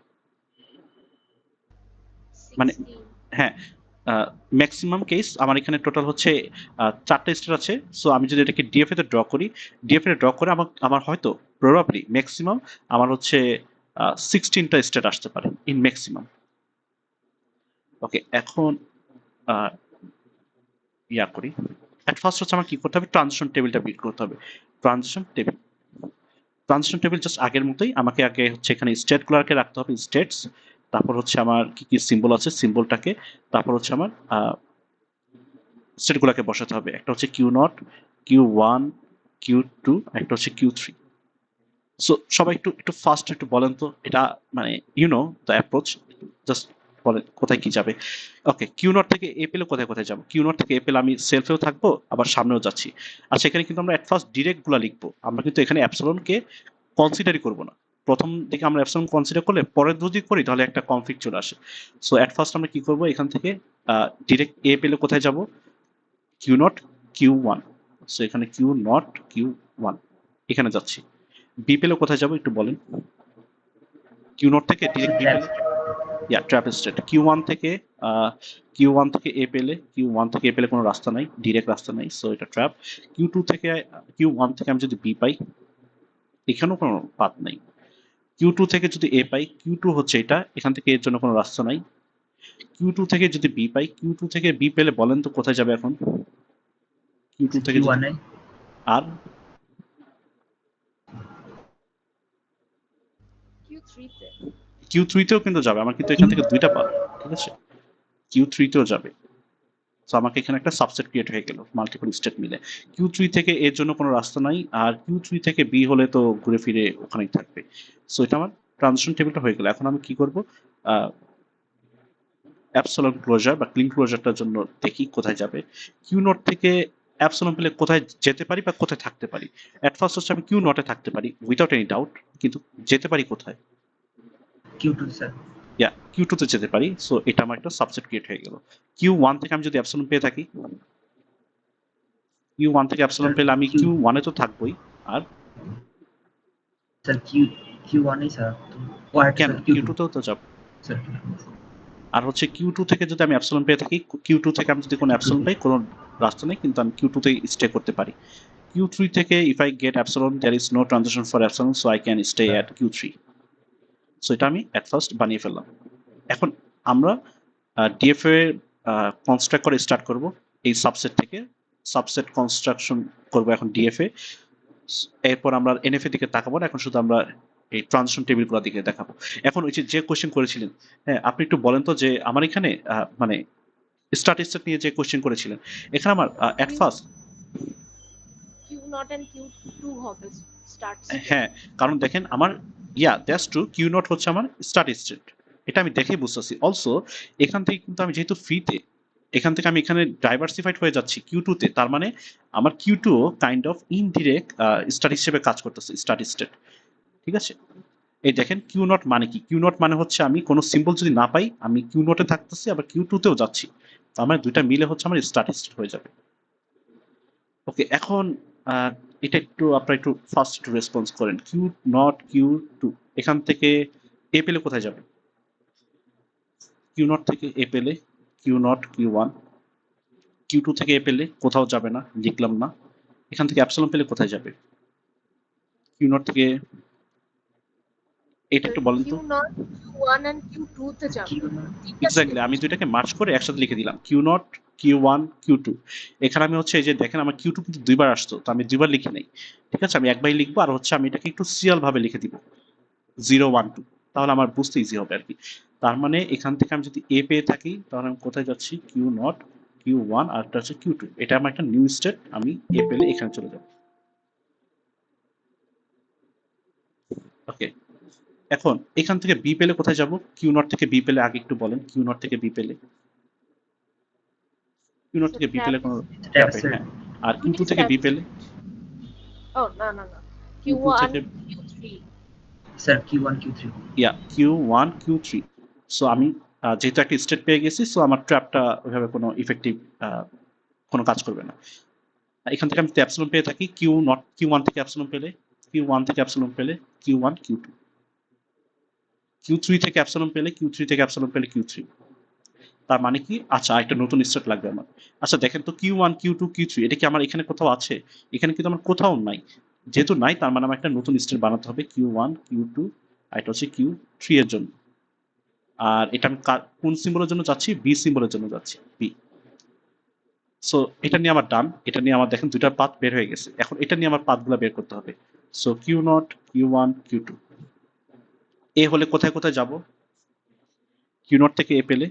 মানে 16। হ্যাঁ, ম্যাক্সিমাম কেস আমার এখানে টোটাল হচ্ছে 4টা স্টেট আছে। সো আমি যদি এটাকে ডিএফএ তে ড্র করি, ডিএফএ তে ড্র করে আমার আমার হয়তো প্রবাবলি ম্যাক্সিমাম আমার হচ্ছে 16টা স্টেট আসতে পারে ইন ম্যাক্সিমাম। ওকে, এখন আহ, ইয়া করি। এট ফার্স্ট হচ্ছে আমার কি করতে হবে, ট্রানজিশন টেবিলটা বিল্ড করতে হবে। Transition table, transition table just আগের মতোই, আমাকে আগে হচ্ছে এখানে স্টেটগুলোকে রাখতে হবে স্টেটস, তারপর হচ্ছে আমার কি কি সিম্বল আছে সিম্বলটাকে, তারপর হচ্ছে আমার স্টেটগুলোকে বসাতে হবে। একটা হচ্ছে Q naught, Q one, Q two, একটা হচ্ছে কিউ থ্রি। সো সবাই একটু একটু ফাস্ট একটু বলেন তো এটা, মানে দ্য অ্যাপ্রোচ, জাস্ট বলেন কোথায় কি যাবে। ওকে, কিউ নট থেকে এ পেলে কোথায় কোথায় যাবো? কিউ নট থেকে এ পেলে আমি সেলফেও থাকবো আবার সামনেও যাচ্ছি। আচ্ছা এখানে কিন্তু আমরা এট ফার্স্ট ডিরেক্ট গুলা লিখবো, আমরা কিন্তু এখানে অ্যাপসিলনকে কনসিডারই করবো না। প্রথম দিকে আমরা অ্যাপসিলন কনসিডার করলে পরের যদি করি তাহলে একটা কনফ্লিক্ট চলে আসে। সো এট ফার্স্ট আমরা কি করবো, এখান থেকে ডিরেক্ট এ পেলে কোথায় যাব? Q naught Q one. So এখানে কিউ নট কিউ ওয়ান, এখানে যাচ্ছি। বি পেলে কোথায় যাবো একটু বলেন, কিউ নট থেকে ডিরেক্ট বি পেলে? Left. ট্র্যাপ স্টেট Q1 থেকে Q1 থেকে এ পেলে Q1 থেকে এ পেলে কোনো রাস্তা নাই, ডিরেক্ট রাস্তা নাই, সো এটা ট্র্যাপ। Q2 থেকে Q1 থেকে আমি যদি বি পাই, এখানেও কোনো পাথ নাই। Q2 থেকে যদি এ পাই, Q2 হচ্ছে এটা, এখান থেকে এর জন্য কোনো রাস্তা নাই। Q2 থেকে যদি বি পাই, Q2 থেকে বি পেলে বলেন তো কোথায় যাবে এখন? Q2 থেকে যদি Q1 এ আর Q3 তে। Q3 তেও কিন্তু যাবে, আমার কিন্তু এখান থেকে দুইটা পাথ, ঠিক আছে? Q3 তেও যাবে। সো আমাকে এখানে একটা সাবসেট ক্রিয়েট হয়ে গেল মাল্টিপল স্টেট মিলে। Q3 থেকে এর জন্য কোনো রাস্তা নাই, আর Q3 থেকে বি হলে তো ঘুরে ফিরে ওখানেই থাকবে। সো এটা আমার ট্রানজিশন টেবিলটা হয়ে গেল। এখন আমি কি করব, অ্যাপসিলন ক্লোজার বা ক্লিন ক্লোজারটার জন্য দেখি কোথায় যাবে। কিউ নট থেকে অ্যাপসিলন পেলে কোথায় যেতে পারি বা কোথায় থাকতে পারি। এট ফার্স্ট হচ্ছে আমি কিউ নটে থাকতে পারি উইদাউট এনি ডাউট, কিন্তু যেতে পারি কোথায়? Q2 sir. Q2 তে যেতে পারি। সো এটা আমার একটা সাবসেট ক্রিয়েট হয়ে গেল। Q1 থেকে আমি যদি অ্যাপসিলন পেয়ে থাকি, Q1 থেকে অ্যাপসিলন পেলে আমি Q1 এ তো থাকবোই। আর স্যার Q1 এ স্যার। ও আরেকটা কেন স্যার Q2 Q2 তেও তো যাব। স্যার। আর হচ্ছে Q2 থেকে যদি আমি অ্যাপসিলন পেয়ে থাকি, Q2 থেকে আমি যদি কোনো অ্যাপসিলন পাই, কোনো রাস্তা নেই, কিন্তু আমি Q2 তেই স্টে করতে পারি। Q3 থেকে if I get epsilon, there is no transition for epsilon, so I can stay at Q3. So এটা আমি at first বানিয়ে ফেললাম। এখন আমরা DFA কনস্ট্রাক্ট করে স্টার্ট করব এই সাবসেট থেকে। সাবসেট কনস্ট্রাকশন করব এখন DFA। এরপর আমরা NFA দিকে তাকাবো না, এখন শুধু আমরা এই ট্রানজিশন টেবিলগুলো দিকে দেখাবো। এখন ওই যে কোশ্চেন করেছিলেন, হ্যাঁ আপনি একটু বলেন তো যে আমার এখানে মানে স্ট্যাটিস্টিক নিয়ে যে কোশ্চেন করেছিলেন, এখানে আমার at first Q0 and Q2 হবে স্টার্ট স্টেট। হ্যাঁ, কারণ দেখেন আমার দ্যাটস ট্রু, কিউ নট হচ্ছে আমার স্টার্ট স্টেট, এটা আমি দেখেই বুঝতেছি। অলসো এখান থেকে কিন্তু আমি যেহেতু ফ্রিতে, এখান থেকে আমি এখানে ডাইভার্সিফাইড হয়ে যাচ্ছি Q2 তে, তার মানে আমার Q2 kind of indirect start হিসেবে কাজ করতেছে, স্টার্ট স্টেট, ঠিক আছে? এই দেখেন কিউ নট মানে কি, কিউ নট মানে হচ্ছে আমি কোনো সিম্বল যদি না পাই, আমি কিউ নটে থাকতেছি আবার Q2 তেও যাচ্ছি, তার মানে দুইটা মিলে হচ্ছে আমার স্টার্ট স্টেট হয়ে যাবে। ওকে, এখন আহ, এটা একটু আপনারা একটু ফার্স্ট একটু রেসপন্স করেন। Q0 Q2 এখান থেকে এ পেলে কোথায় যাবে? Q0 থেকে এ পেলে Q0 Q1, Q2 থেকে এ পেলে কোথাও যাবে না, লিখলাম না। এখান থেকে অ্যাপসিলন পেলে কোথায় যাবে? Q0 থেকে এটা একটু বলেন তো। Q0 Q1 and Q2 তে যাবে। তিনটা এক্স্যাক্টলি, আমি দুইটাকে মার্জ করে একসাথে লিখে দিলাম Q0 Q1 Q2। এখানে আমি হচ্ছে এই যে দেখেন আমার Q2 কিন্তু দুইবার আসতো, তো আমি দুইবার লিখে নেই, ঠিক আছে? আমি একবারই লিখবো, আর হচ্ছে আমি এটাকে একটু সিরিয়াল ভাবে লিখে দিব 0 1 2, তাহলে আমার বুঝতে ইজি হবে আর কি। তার মানে এখান থেকে আমি যদি এ পেয়ে থাকি, তাহলে আমি কোথায় যাচ্ছি? Q0 Q1 আর একটা হচ্ছে Q2, এটা আমার একটা নিউ স্টেট, আমি এ পেলে এখানে চলে যাব। ওকে, এখন এখান থেকে বি পেলে কোথায় যাব? Q0 থেকে বি পেলে আগে একটু বলেন, Q0 থেকে বি পেলে, Q0 থেকে বি পেলে কোনো ট্র্যাপে, হ্যাঁ। আর Q2 থেকে বি পেলে, ও না না না Q2 Q1 থেকে Q3 sir Q1 Q3 Q1 Q3। So আমি যেহেতু একটা স্টেট পেয়ে গেছি, সো আমার ট্র্যাপটা ওইভাবে কোনো ইফেক্টিভ কোনো কাজ করবে না। এখান থেকে আমি অ্যাপসিলন পেয়ে থাকি Q1 থেকে অ্যাপসিলন পেলে, Q1 থেকে অ্যাপসিলন পেলে Q1 Q2, Q3 থেকে অ্যাপসিলন পেলে Q3 থেকে অ্যাপসিলন পেলে Q3। তার মানে কি, আচ্ছা একটা নতুন স্টেট লাগবে আমার। আচ্ছা দেখেন তো Q1 Q2 Q3 এটা কি আমার এখানে কোথাও আছে? এখানে কিন্তু আমার কোথাও নাই। যেহেতু নাই, তার মানে আমার একটা নতুন স্টেট বানাতে হবে Q1 Q2, আর এটা হচ্ছে Q3 এর জন্য। আর এটা আমি কোন সিম্বলের জন্য যাচ্ছি? বি সিম্বলের জন্য যাচ্ছি, বি। সো এটা নিয়ে আমার ডান, এটা নিয়ে আমার দেখেন দুইটা পাথ বের হয়ে গেছে। এখন এটা নিয়ে আমার পাথগুলো বের করতে হবে। সো Q0 Q1 Q2, এ হলে কোথায় কোথায় যাব? Q0 থেকে এ পেলে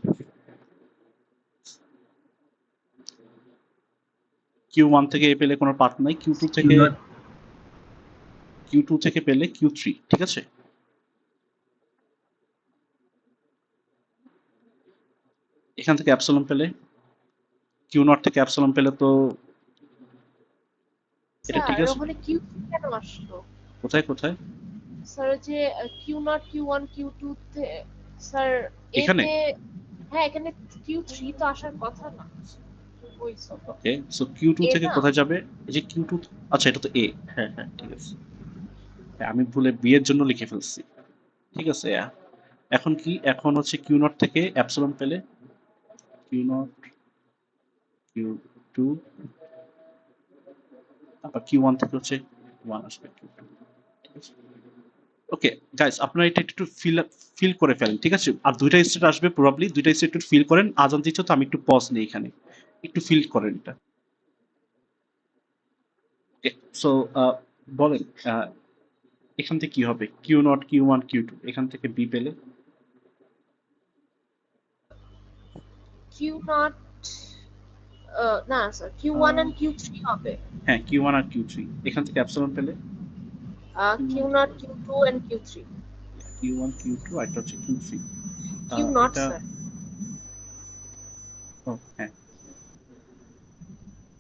Q1 থেকে এ পেলে কোনো পাথ নাই, Q2 থেকে পেলে Q3, ঠিক আছে? এখান থেকে অ্যাপসিলন পেলে, Q0 থেকে অ্যাপসিলন পেলে তো এটা ঠিক স্যার আছে। ওখানে Q3 কেন আসলো? কোথায় কোথায়? স্যার যে Q0 Q1 Q2 তে স্যার এ এখানে তে, হ্যাঁ এখানে Q3 তো আসার কথা না। ওই ওকে, সো Q2 এ থেকে না কোথায় যাবে? এই যে Q2, আচ্ছা এটা তো এ, হ্যাঁ হ্যাঁ ঠিক আছে। হ্যাঁ, আমি ভুলে বি এর জন্য লিখে ফেলছি, ঠিক আছে। এখন কি, এখন হচ্ছে কিউ নট থেকে অ্যাপসিলন পেলে কিউ নট কিউ টু, তারপর কিউ ওয়ান থেকে হচ্ছে ওয়ান আসবে কিউ টু। ঠিক আছে, ওকে গাইস, আপনারা এটা একটু ফিল করে ফেলেন, ঠিক আছে? আর দুইটা স্টেট আসবে প্রবাবলি, দুইটা স্টেট একটু ফিল করেন। আজান দিচ্ছে তো আমি একটু পজ নেই এখানে, একটু ফিল করেন এটা। ওকে, সো বলেন এখান থেকে কি হবে? Q naught Q one Q two, এখান থেকে বি পেলে কিউ নট, না sir, Q one and Q three হবে। হ্যাঁ কিউ ওয়ান আর কিউ থ্রি, এখান থেকে অ্যাপসিলন পেলে Q naught, Q two and Q three. Q one Q two, আর এটা হচ্ছে কিউ থ্রি। কিউ নট এটা স্যার। হ্যাঁ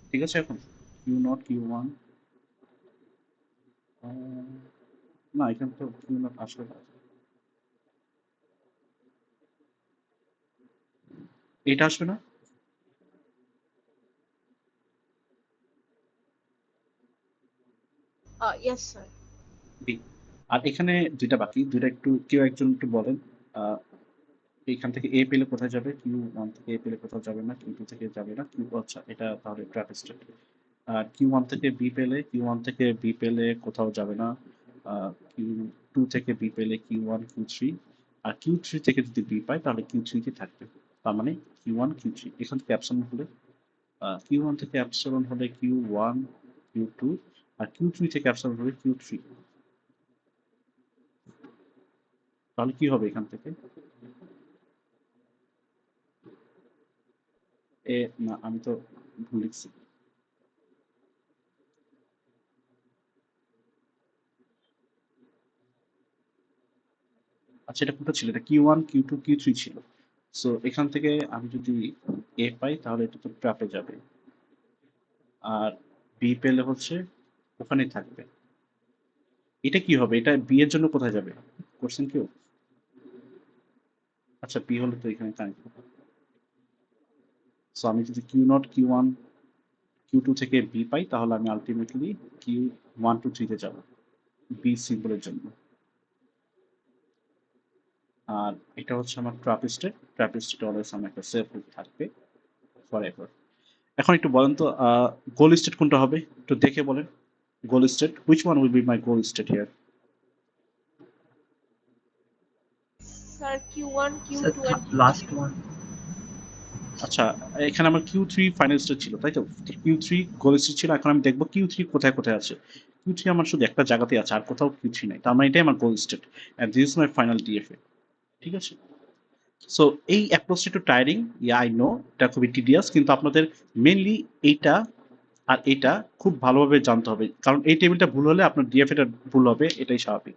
ঠিক আছে। এখন কিউ নট কিউ ওয়ান, না এখানে তো কিউ নট আসবে না, এটা আসবে না। Yes sir. বি। আর এখানে দুইটা বাকি, দুইটা একটু কেউ একজন একটু বলেন। আহ, এইখান থেকে এ পেলে কোথায় যাবে? কিউ ওয়ান থেকে এ পেলে কোথাও যাবে না, কিউ টু থেকে যাবে না, কিউ, আচ্ছা এটা তাহলে ট্রাপিস্টেড। আর কিউ ওয়ান থেকে বি পেলে, কিউ ওয়ান থেকে বি পেলে কোথাও যাবে না, কিউ টু থেকে বি পেলে কিউ ওয়ান কিউ থ্রি, আর কিউ থ্রি থেকে যদি বি পায় তাহলে কিউ থ্রিতে থাকবে। তার মানে কিউ ওয়ান কিউ থ্রি, এখান থেকে অ্যাপসিলন হলে কিউ ওয়ান থেকে অ্যাপসিলন হলে কিউ ওয়ান কিউ টু, আর কিউ থ্রি থেকে অ্যাপসিলন হলে কিউ থ্রি। তাহলে কি হবে এখান থেকে? এ না, আমি তো ভুল লিখছি। আচ্ছা এটা কোনটা ছিল? এটা Q one Q two Q three ছিল। সো এখান থেকে আমি যদি এ পাই তাহলে এটা তো ট্র্যাপে যাবে, আর বি পেলে হচ্ছে ওখানেই থাকবে। এটা কি হবে? এটা বি এর জন্য কোথায় যাবে? কোশ্চেন কেউ? আচ্ছা বি হলে তো এখানে কানেক্ট হবে। সো আমি যদি Q naught Q one Q two থেকে বি পাই তাহলে আমি আলটিমেটলি কিউ ওয়ান টু থ্রিতে যাব বি সিম্বলের জন্য। আর এটা হচ্ছে আমার ট্র্যাপিস্টেড, ট্র্যাপিস্টেড অলওয়েজ আমার একটা সেফ রুট থাকবে ফর এভার। এখন একটু বলেন তো গোল স্টেট কোনটা হবে? একটু দেখে বলেন। Goal state, which one will be my goal state here? Sir Q one Q sir two and last one. আচ্ছা এখানে আমার কিউ থ্রি ফাইনাল স্টেট ছিল তাই তো, কিউ থ্রি গোল স্টেট ছিল। এখন আমি দেখবো কিউ থ্রি কোথায় কোথায় আছে। কিউ থ্রি আমার শুধু একটা জায়গাতেই আছে, আর কোথাও কিউ থ্রি নাই, তার মানে এটাই আমার goal state and this is my final DFA. ঠিক আছে, সো এই অ্যাপ্রোচটা একটু টায়ারিং, ইয়া আই নো, এটা খুবই টিডিয়াস, কিন্তু আপনাদের মেনলি এইটা আর এটা খুব ভালোভাবে জানতে হবে, কারণ এই টেবিলটা ভুল হলে আপনার ডিএফএটা ভুল হবে, এটাই স্বাভাবিক।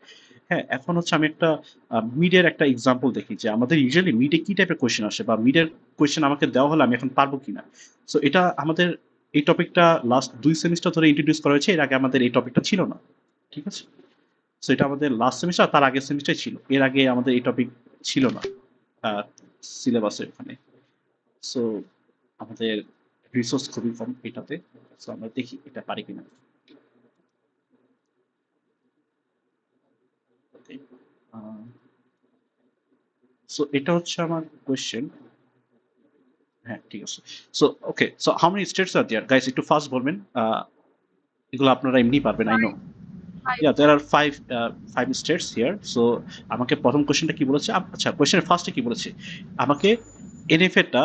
হ্যাঁ এখন হচ্ছে আমি একটা মিডের একটা এক্সাম্পল দেখি যে আমাদের ইউজুয়ালি মিডে কি টাইপের কোয়েশ্চেন আসে, বা মিডের কোয়েশ্চেন আমাকে দেওয়া হলে আমি এখন পারবো কিনা। সো এটা আমাদের এই টপিকটা লাস্ট 2 সেমিস্টার ধরে ইন্ট্রোডিউস করা হয়েছে, এর আগে আমাদের এই টপিকটা ছিল না। ঠিক আছে, সো এটা আমাদের লাস্ট সেমিস্টার, তার আগের সেমিস্টার ছিল, এর আগে আমাদের এই টপিক ছিল না সিলেবাসে ওখানে। সো আমাদের রিসোর্স খুবই কম এটাতে। সো আমরা দেখি এটা পারি কিনা। ওকে, সো এটা হচ্ছে আমার কোয়েশ্চেন। হ্যাঁ ঠিক আছে, so okay, so how many states are there guys? একটু ফাস্ট বলবেন, এগুলো আপনারা এমনি পারবেন I know. Five. Yeah, there are five states here. So আমাকে প্রথম কোশ্চেনটা কি বলেছে? আচ্ছা কোশ্চেনের ফার্স্টে কি বলেছে? আমাকে এনএফএ টা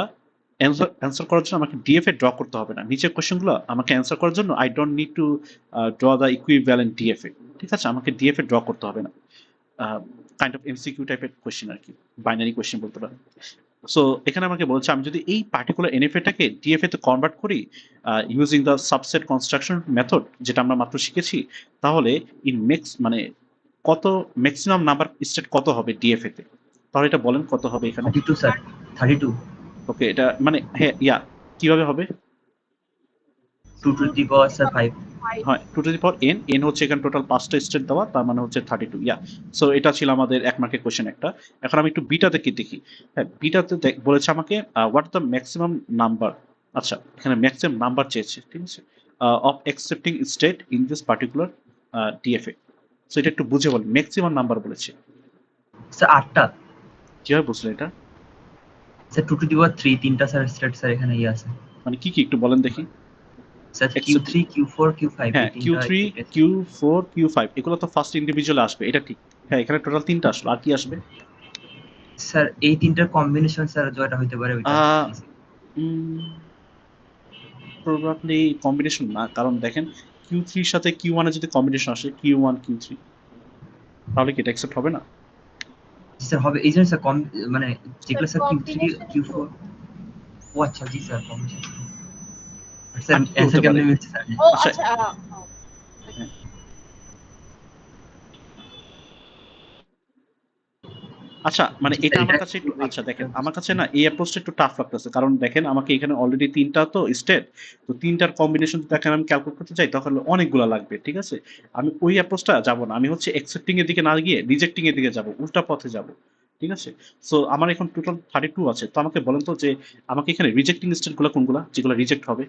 অ্যান্সার করার জন্য আমাকে ডিএফএ ড্র করতে হবে না। নিচের কোশ্চেনগুলো আমাকে অ্যান্সার করার জন্য I don't need to draw the equivalent DFA. ঠিক আছে, আমাকে ডিএফএ ড্র করতে হবে না। কাইন্ড অফ এমসিকিউ টাইপের কোশ্চেন আর কি, বাইনারি কোশ্চেন বলতে পারেন। সো এখানে আমাকে বলছে আমি যদি এই পার্টিকুলার এনএফএটাকে ডিএফএ তে কনভার্ট করি using the subset construction method, যেটা আমরা মাত্র শিখেছি, তাহলে ইন মানে কত ম্যাক্সিমাম নাম্বার স্টেট কত হবে ডিএফএ তে? তাহলে এটা বলেন কত হবে এখানে? 32 স্যার, 32। ওকে, এটা মানে হ্যাঁ ইয়া কিভাবে হবে? 2 টু দি পাওয়ার স্যার 5। হয় 2 to the power N, N হচ্ছে এখানে টোটাল 5টা স্টেট দেওয়া, তার মানে হচ্ছে 32। ইয়া, সো এটা ছিল আমাদের 1 মার্কের কোশ্চেন একটা। এখন আমি একটু বিটাতে কি দেখি। হ্যাঁ বিটাতে বলেছে আমাকে হোয়াট দ্য ম্যাক্সিমাম নাম্বার। আচ্ছা এখানে ম্যাক্সিমাম নাম্বার চেয়েছে, ঠিক আছে, of accepting state in this particular DFA. So এটা একটু বুঝে বল, ম্যাক্সিমাম নাম্বার বলেছে। স্যার 8টা। কিভাবে বুঝলেন এটা? স্যার 2 to the power 3 তিনটা স্যার স্টেট স্যার এখানে আছে মানে কি কি একটু বলেন দেখি। Sir Accept- Q3 Q4 Q5 এই হ্যাঁ, তিনটা Q3 Q4 Q5 এগুলো তো ফার্স্ট ইন্ডিভিজুয়াল আসবে, এটা ঠিক। হ্যাঁ, এখানে টোটাল 3টা আসলো, আর কি আসবে? স্যার এই তিনটার কম্বিনেশন স্যার যেটা হইতে পারে ওইটা প্রবাবলি কম্বিনেশন না, কারণ দেখেন Q3 এর সাথে Q1 এর যদি কম্বিনেশন আসে Q1 Q3, তাহলে কি এটা অ্যাকসেপ্ট হবে না? স্যার হবে এই জন্য স্যার মানে স্যার যেগুলো স্যার Q3 কম্বিনেশন Q4 ও আচ্ছা জি স্যার কম্বিনেশন স্যার আর কি কি অ্যান্সার হতে পারে? কেমনে মিলছে স্যার ও আচ্ছা, আচ্ছা হ্যাঁ, আচ্ছা মানে জি এটা স্যার আমার এটা কাছে একটু, আচ্ছা দেখেন আমার কাছে না এই অ্যাপ্রোচটা একটু টাফ লাগতেছে, কারণ দেখেন আমাকে এখানে অলরেডি 3টা তো স্টেট, তো 3টার কম্বিনেশন দেখেন আমি ক্যালকুলেট করতে চাই তখন অনেকগুলো লাগবে, ঠিক আছে? আমি ওই অ্যাপ্রোচটা যাব না, আমি হচ্ছে অ্যাকসেপ্টিং এর দিকে না গিয়ে রিজেক্টিং এর দিকে যাব, উল্টা পথে যাব, ঠিক আছে? সো আমার এখন টোটাল 32 আছে, তো আমাকে বলেন তো যে আমাকে এখানে রিজেক্টিং স্টেট গুলো কোনগুলা যেগুলো রিজেক্ট হবে?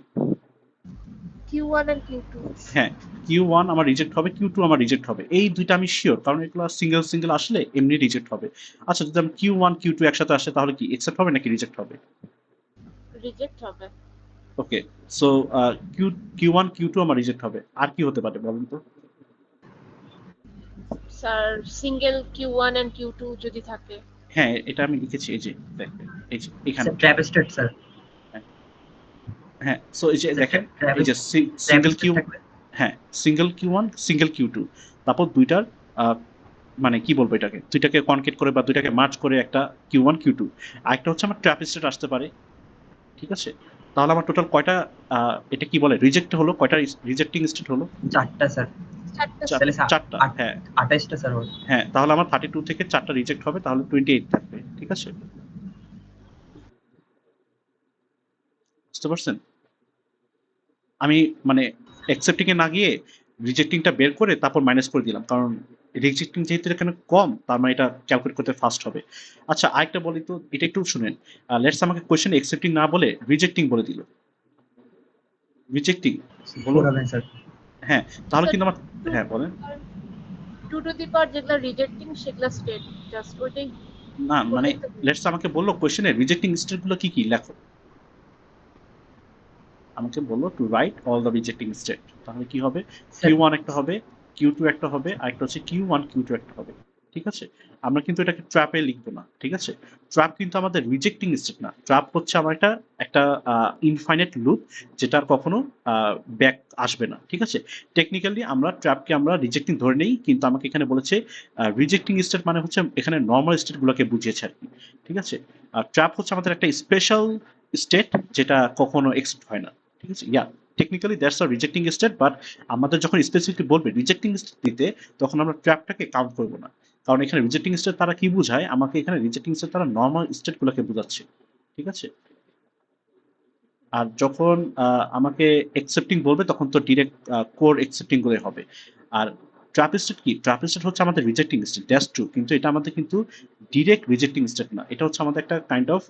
Q1 and Q2 হ্যাঁ, Q1 আমার রিজেক্ট হবে, Q2 আমার রিজেক্ট হবে, এই দুইটা আমি শিওর, কারণ এগুলো সিঙ্গেল সিঙ্গেল আসলে এমনি রিজেক্ট হবে। আচ্ছা, যদি আমি Q1 Q2 একসাথে আসে তাহলে কি অ্যাকসেপ্ট হবে নাকি রিজেক্ট হবে? রিজেক্ট হবে ওকে, সো Q1 Q2 আমার রিজেক্ট হবে, আর কি হতে পারে বলেন তো? Sir single Q1 and Q2 যদি থাকে হ্যাঁ, এটা আমি লিখেছি, এই যে দেখেন, এই যে এখানে। স্যার ট্র্যাপ স্টেট স্যার হ্যাঁ, হ্যাঁ, সো এই যে স্যার দেখেন, ট্র্যাপ এই যে ট্র্যাপ সিঙ্গেল স্টেট কিউ, থাকলে হ্যাঁ, সিঙ্গেল Q1 সিঙ্গেল Q2, তারপর দুইটার আহ, মানে কি বলবো এটাকে, দুইটাকে কনকেট করে বা দুইটাকে মার্চ করে একটা Q1 Q2, আরেকটা হচ্ছে আমার ট্র্যাপ স্টেট আসতে পারে, ঠিক আছে? তাহলে আমার টোটাল কয়টা এটা কি বলে রিজেক্ট হলো, কয়টা রিজেক্টিং স্টেট হলো? চারটা স্যার চারটা তাহলে চারটা, হ্যাঁ। 28টা স্যার হবে হ্যাঁ, তাহলে আমার 32 থেকে 4টা রিজেক্ট হবে, তাহলে 28 থাকবে, ঠিক আছে? বুঝতে পারছেন? আমি মানে অ্যাকসেপ্টিং এ না গিয়ে রিজেক্টিংটা বের করে তারপর মাইনাস করে দিলাম, কারণ রিজেক্টিং যেহেতু এখানে কম, তার মানে এটা ক্যালকুলেট করতে ফাস্ট হবে। আচ্ছা, আরেকটা বলি তো, এটা একটু শুনেন। লেটস আমাকে কোশ্চেন অ্যাকসেপ্টিং না বলে রিজেক্টিং বলে দিল, রিজেক্টিং বলো। 4 হবে স্যার হ্যাঁ, তাহলে স্যার কিন্তু আমার, হ্যাঁ বলেন। 2 to the power যেগুলো রিজেক্টিং সেগুলো স্টেট জাস্ট ওইটাই না মানে ওটাই তো লেটস আমাকে বললো কোশ্চেনে রিজেক্টিং স্টেট গুলো কি কি লেখো, আমাকে বললো to write all the rejecting state, তাহলে কি হবে? স্যার Q1 একটা হবে, Q2 একটা হবে, আর একটা হচ্ছে Q1 Q2 একটা হবে, ঠিক আছে? আমরা কিন্তু এটাকে ট্র্যাপে লিখবো না, ঠিক আছে? ট্র্যাপ কিন্তু আমাদের রিজেক্টিং স্টেট না, ট্র্যাপ হচ্ছে আমার একটা একটা ইনফাইনাইট লুপ, যেটা আর কখনো ব্যাক আসবে না, ঠিক আছে? টেকনিক্যালি আমরা ট্র্যাপকে আমরা রিজেক্টিং ধরে নেই, কিন্তু আমাকে এখানে বলেছে রিজেক্টিং স্টেট মানে হচ্ছে এখানে নর্মাল স্টেট গুলোকে বুঝিয়েছে আর কি, ঠিক আছে? আর ট্র্যাপ হচ্ছে আমাদের একটা স্পেশাল স্টেট, যেটা কখনো এক্সিস্ট হয় না, ঠিক আছে? Yeah, technically that's a rejecting state, but আমাদের যখন স্পেসিফিকলি বলবে রিজেক্টিং স্টেট দিতে, তখন আমরা ট্র্যাপটাকে কাউন্ট করবো না, কারণ এখানে রিজেক্টিং স্টেট তারা কি বোঝায়, আমাকে এখানে রিজেক্টিং স্টেট তারা নর্মাল স্টেট গুলোকে বোঝাচ্ছে, ঠিক আছে? আর যখন আমাকে অ্যাকসেপ্টিং বলবে তখন তো ডিরেক্ট কোর অ্যাকসেপ্টিং করে হবে। আর ট্র্যাপ স্টেট কি, ট্র্যাপ স্টেট হচ্ছে আমাদের রিজেক্টিং স্টেট, দ্যাটস ট্রু, কিন্তু এটা আমাদের কিন্তু ডিরেক্ট রিজেক্টিং স্টেট না, এটা হচ্ছে আমাদের একটা kind of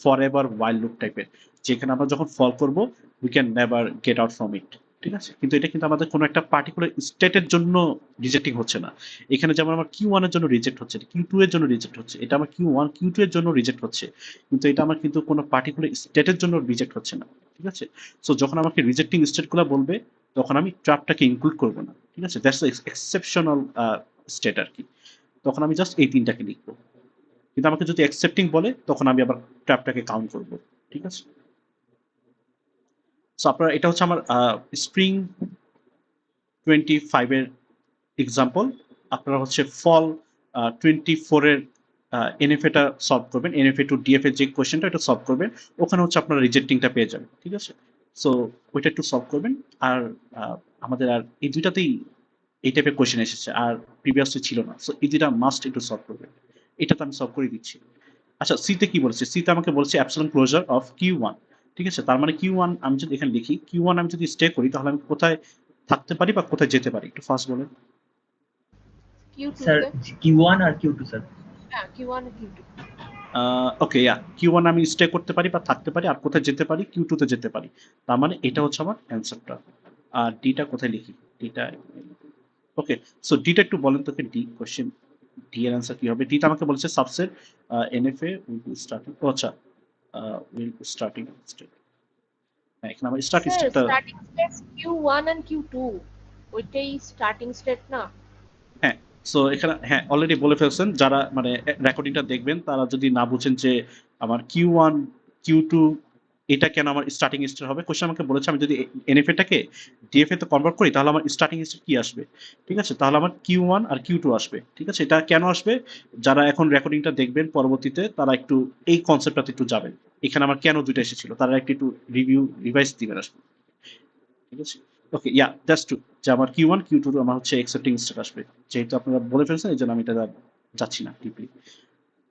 for ever while loop টাইপের, যেখানে আমরা যখন ফল করব we can never get out from it, ঠিক আছে? কিন্তু এটা কিন্তু আমাদের কোনো একটা পার্টিকুলার স্টেটের জন্য রিজেক্টিং হচ্ছে না। এখানে যেমন আমার Q1 এর জন্য রিজেক্ট হচ্ছে, Q2 এর জন্য রিজেক্ট হচ্ছে, এটা আমার Q1 Q2 এর জন্য রিজেক্ট হচ্ছে, কিন্তু এটা আমার কিন্তু কোনো পার্টিকুলার স্টেটের জন্য রিজেক্ট হচ্ছে না, ঠিক আছে? সো যখন আমাকে রিজেক্টিং স্টেটগুলো বলবে তখন আমি ট্র্যাপটাকে ইনক্লুড করব না, ঠিক আছে? দ্যাটস এক্সেপশনাল স্টেট আর কি, তখন আমি জাস্ট এই তিনটাকে লিখবো। কিন্তু আমাকে যদি অ্যাকসেপ্টিং বলে তখন আমি আবার ট্র্যাপটাকে কাউন্ট করব, ঠিক আছে? সো আপনার এটা হচ্ছে আমার স্প্রিং 25 এর এক্সাম্পল। আপনারা হচ্ছে ফল 24 এর এনএফএটা সলভ করবেন, এনএফএ টু ডিএফএ যে কোয়েশ্চেনটা এটা সলভ করবেন, ওখানে হচ্ছে আপনারা রিজেক্টিংটা পেয়ে যাবেন, ঠিক আছে? সো ওইটা একটু সলভ করবেন। আর আমাদের আর এই দুইটাতেই এই টাইপের কোয়েশ্চেন এসেছে, আর প্রিভিয়াসলি ছিল না, সো এই দুইটা মাস্ট একটু সলভ করবেন। এটা তো আমি সলভ করে দিচ্ছি। আচ্ছা, সিতে কি বলেছে? সিতে আমাকে বলছে অ্যাপসিলন ক্লোজার অফ Q1, ঠিক আছে? তার মানে Q1 আমি যদি এখানে লিখি, Q1 আমি যদি স্টে করি তাহলে আমি কোথায় থাকতে পারি বা কোথায় যেতে পারি, একটু ফার্স্ট বলেন। Q2 স্যার তে Q1 আর Q2 স্যার হ্যাঁ Q1 Q2 ওকে, ইয়া, Q1 আমি স্টে করতে পারি বা থাকতে পারি, আর কোথায় যেতে পারি, Q2 তে যেতে পারি। তার মানে এটা হচ্ছে আমার অ্যান্সারটা। আর ডিটা কোথায় লিখি? ডিটা, ওকে, সো ডিটা একটু বলেন তো, ডি কোশ্চেন ডি এর অ্যান্সার কি হবে? ডি তে আমাকে বলেছে subset NFA will be starting, আচ্ছা উইল বি স্টার্টিং স্টেট। হ্যাঁ, এখানে আমার স্টার্টিং স্যার স্টেটটা, starting state Q1 and Q2 ওইটাই স্টার্টিং স্টেট না? হ্যাঁ। সো এখানে হ্যাঁ অলরেডি বলে ফেলছেন, যারা মানে রেকর্ডিংটা দেখবেন তারা যদি না বুঝেন যে আমার Q1 Q2 এটা কেন আমার স্টার্টিং স্টেট হবে, কোশ্চেন আমাকে বলেছে আমি যদি এনএফএ টাকে ডিএফএ তে কনভার্ট করি তাহলে আমার স্টার্টিং স্টেট কি আসবে, ঠিক আছে? তাহলে আমার Q1 আর Q2 আসবে, ঠিক আছে? এটা কেন আসবে, যারা এখন রেকর্ডিংটা দেখবেন পরবর্তীতে তারা একটু এই কনসেপ্টটাতে একটু যাবেন, এখানে আমার কেন দুইটা এসেছিল তারা একটু রিভাইজ দিবেন আসবে, ঠিক আছে? ওকে, ইয়া দ্যাটস ট্রু যে আমার Q1 Q2 আমার হচ্ছে অ্যাকসেপ্টিং স্টেট আসবে, যেহেতু আপনারা বলে ফেলছেন এই জন্য আমি এটা যাচ্ছি না ডিপলি।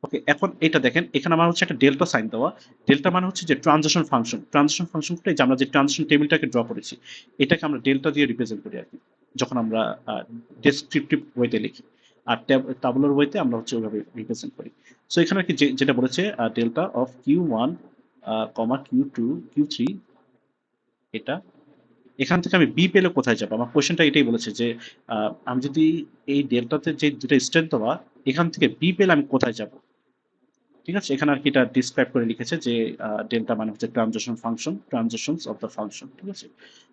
ওকে, এখন এটা দেখেন, এখানে আমার হচ্ছে একটা ডেল্টা সাইন দেওয়া। ডেল্টা মানে হচ্ছে যে ট্রানজিশন ফাংশন, ট্রানজিশন ফাংশনটাই যে আমরা যে ট্রানজিশন টেবিলটাকে ড্র করেছি এটাকে আমরা ডেল্টা দিয়ে রিপ্রেজেন্ট করি আর কি, যখন আমরা ডেসক্রিপটিভ ওয়েতে লিখি। আর ট্যাবুলার ওয়েতে আমরা হচ্ছে ওইভাবে রিপ্রেজেন্ট করি। সো এখানে আর কি যেটা বলেছে delta of Q1 Q2 Q3, এটা এখান থেকে আমি বি পেলে কোথায় যাবো, আমার কোশ্চেনটা এটাই বলেছে যে আমি যদি এই ডেল্টাতে যে দুটো স্টেট দেওয়া এখান থেকে বি পেলে আমি কোথায় যাব, ঠিক আছে? এখানে আর কি এটা ডিসক্রাইব করে লিখেছে যে ডেল্টা মানে হচ্ছে transition function, transitions of the function, ঠিক আছে?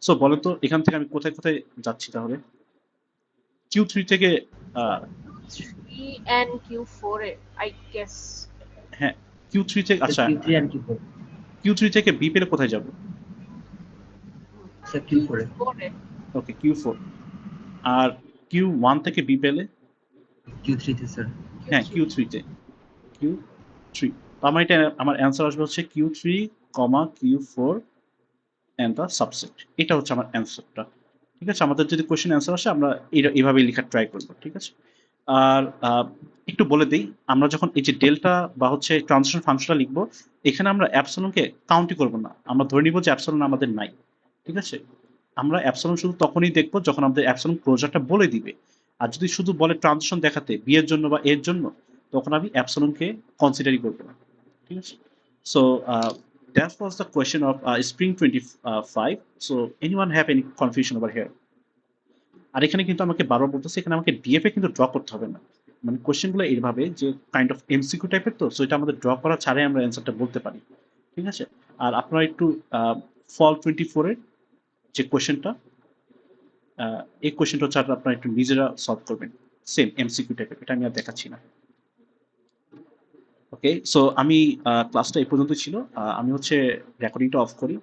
সো বলো তো এখান থেকে আমি কোথায় কোথায় যাচ্ছি তাহলে? Q3 থেকে Q3 and Q4 A I guess হ্যাঁ Q3 থেকে, আচ্ছা Q3 and Q4 Q3 থেকে বি পেলে কোথায় যাব? স্যার Q4 এ Q4 এ ওকে Q4। আর Q1 থেকে বি পেলে? Q3 তে স্যার হ্যাঁ Q3 Q3 তে, Q3। আমার এটা আমার অ্যান্সার আসবে হচ্ছে Q3, Q4 and the subset, এটা হচ্ছে আমার অ্যান্সারটা, ঠিক আছে? আমাদের যদি কোশ্চেন অ্যান্সার আসে আমরা এইভাবেই লেখার ট্রাই করবো, ঠিক আছে? আর একটু বলে দিই, আমরা যখন এই যে ডেল্টা বা হচ্ছে ট্রানজিশন ফাংশনটা লিখবো এখানে আমরা অ্যাপসিলনকে কাউন্টই করবো না, আমরা ধরে নিব যে অ্যাপসিলন আমাদের নাই, ঠিক আছে? আমরা অ্যাপসিলন শুধু তখনই দেখবো যখন আমাদের অ্যাপসিলন ক্লোজারটা বলে দিবে। আর যদি শুধু বলে ট্রানজিশন দেখাতে বি এর জন্য বা এর জন্য, তখন আমি অ্যাপসিলনকে কনসিডারই করবো না, ঠিক আছে? So that was the question of Spring 25. So anyone have any confusion over here? আর এখানে কিন্তু আমাকে বারবার বলতেছে এখানে আমাকে ডিএফএ কিন্তু ড্র করতে হবে না, মানে কোশ্চেনগুলো এইভাবে যে কাইন্ড অফ এমসিকিউ টাইপের, তো সো এটা আমাদের ড্র করা ছাড়াই আমরা অ্যান্সারটা বলতে পারি, ঠিক আছে? আর আপনারা একটু ফল 24 এর যে কোশ্চেনটা, এই কোশ্চেনটা হচ্ছে আপনারা একটু নিজেরা সলভ করবেন, সেম এমসিকিউ টাইপের, এটা আমি আর দেখাচ্ছি না। ওকে, সো আমি ক্লাসটা এই পর্যন্ত ছিল, আমি হচ্ছে রেকর্ডিংটা অফ করি।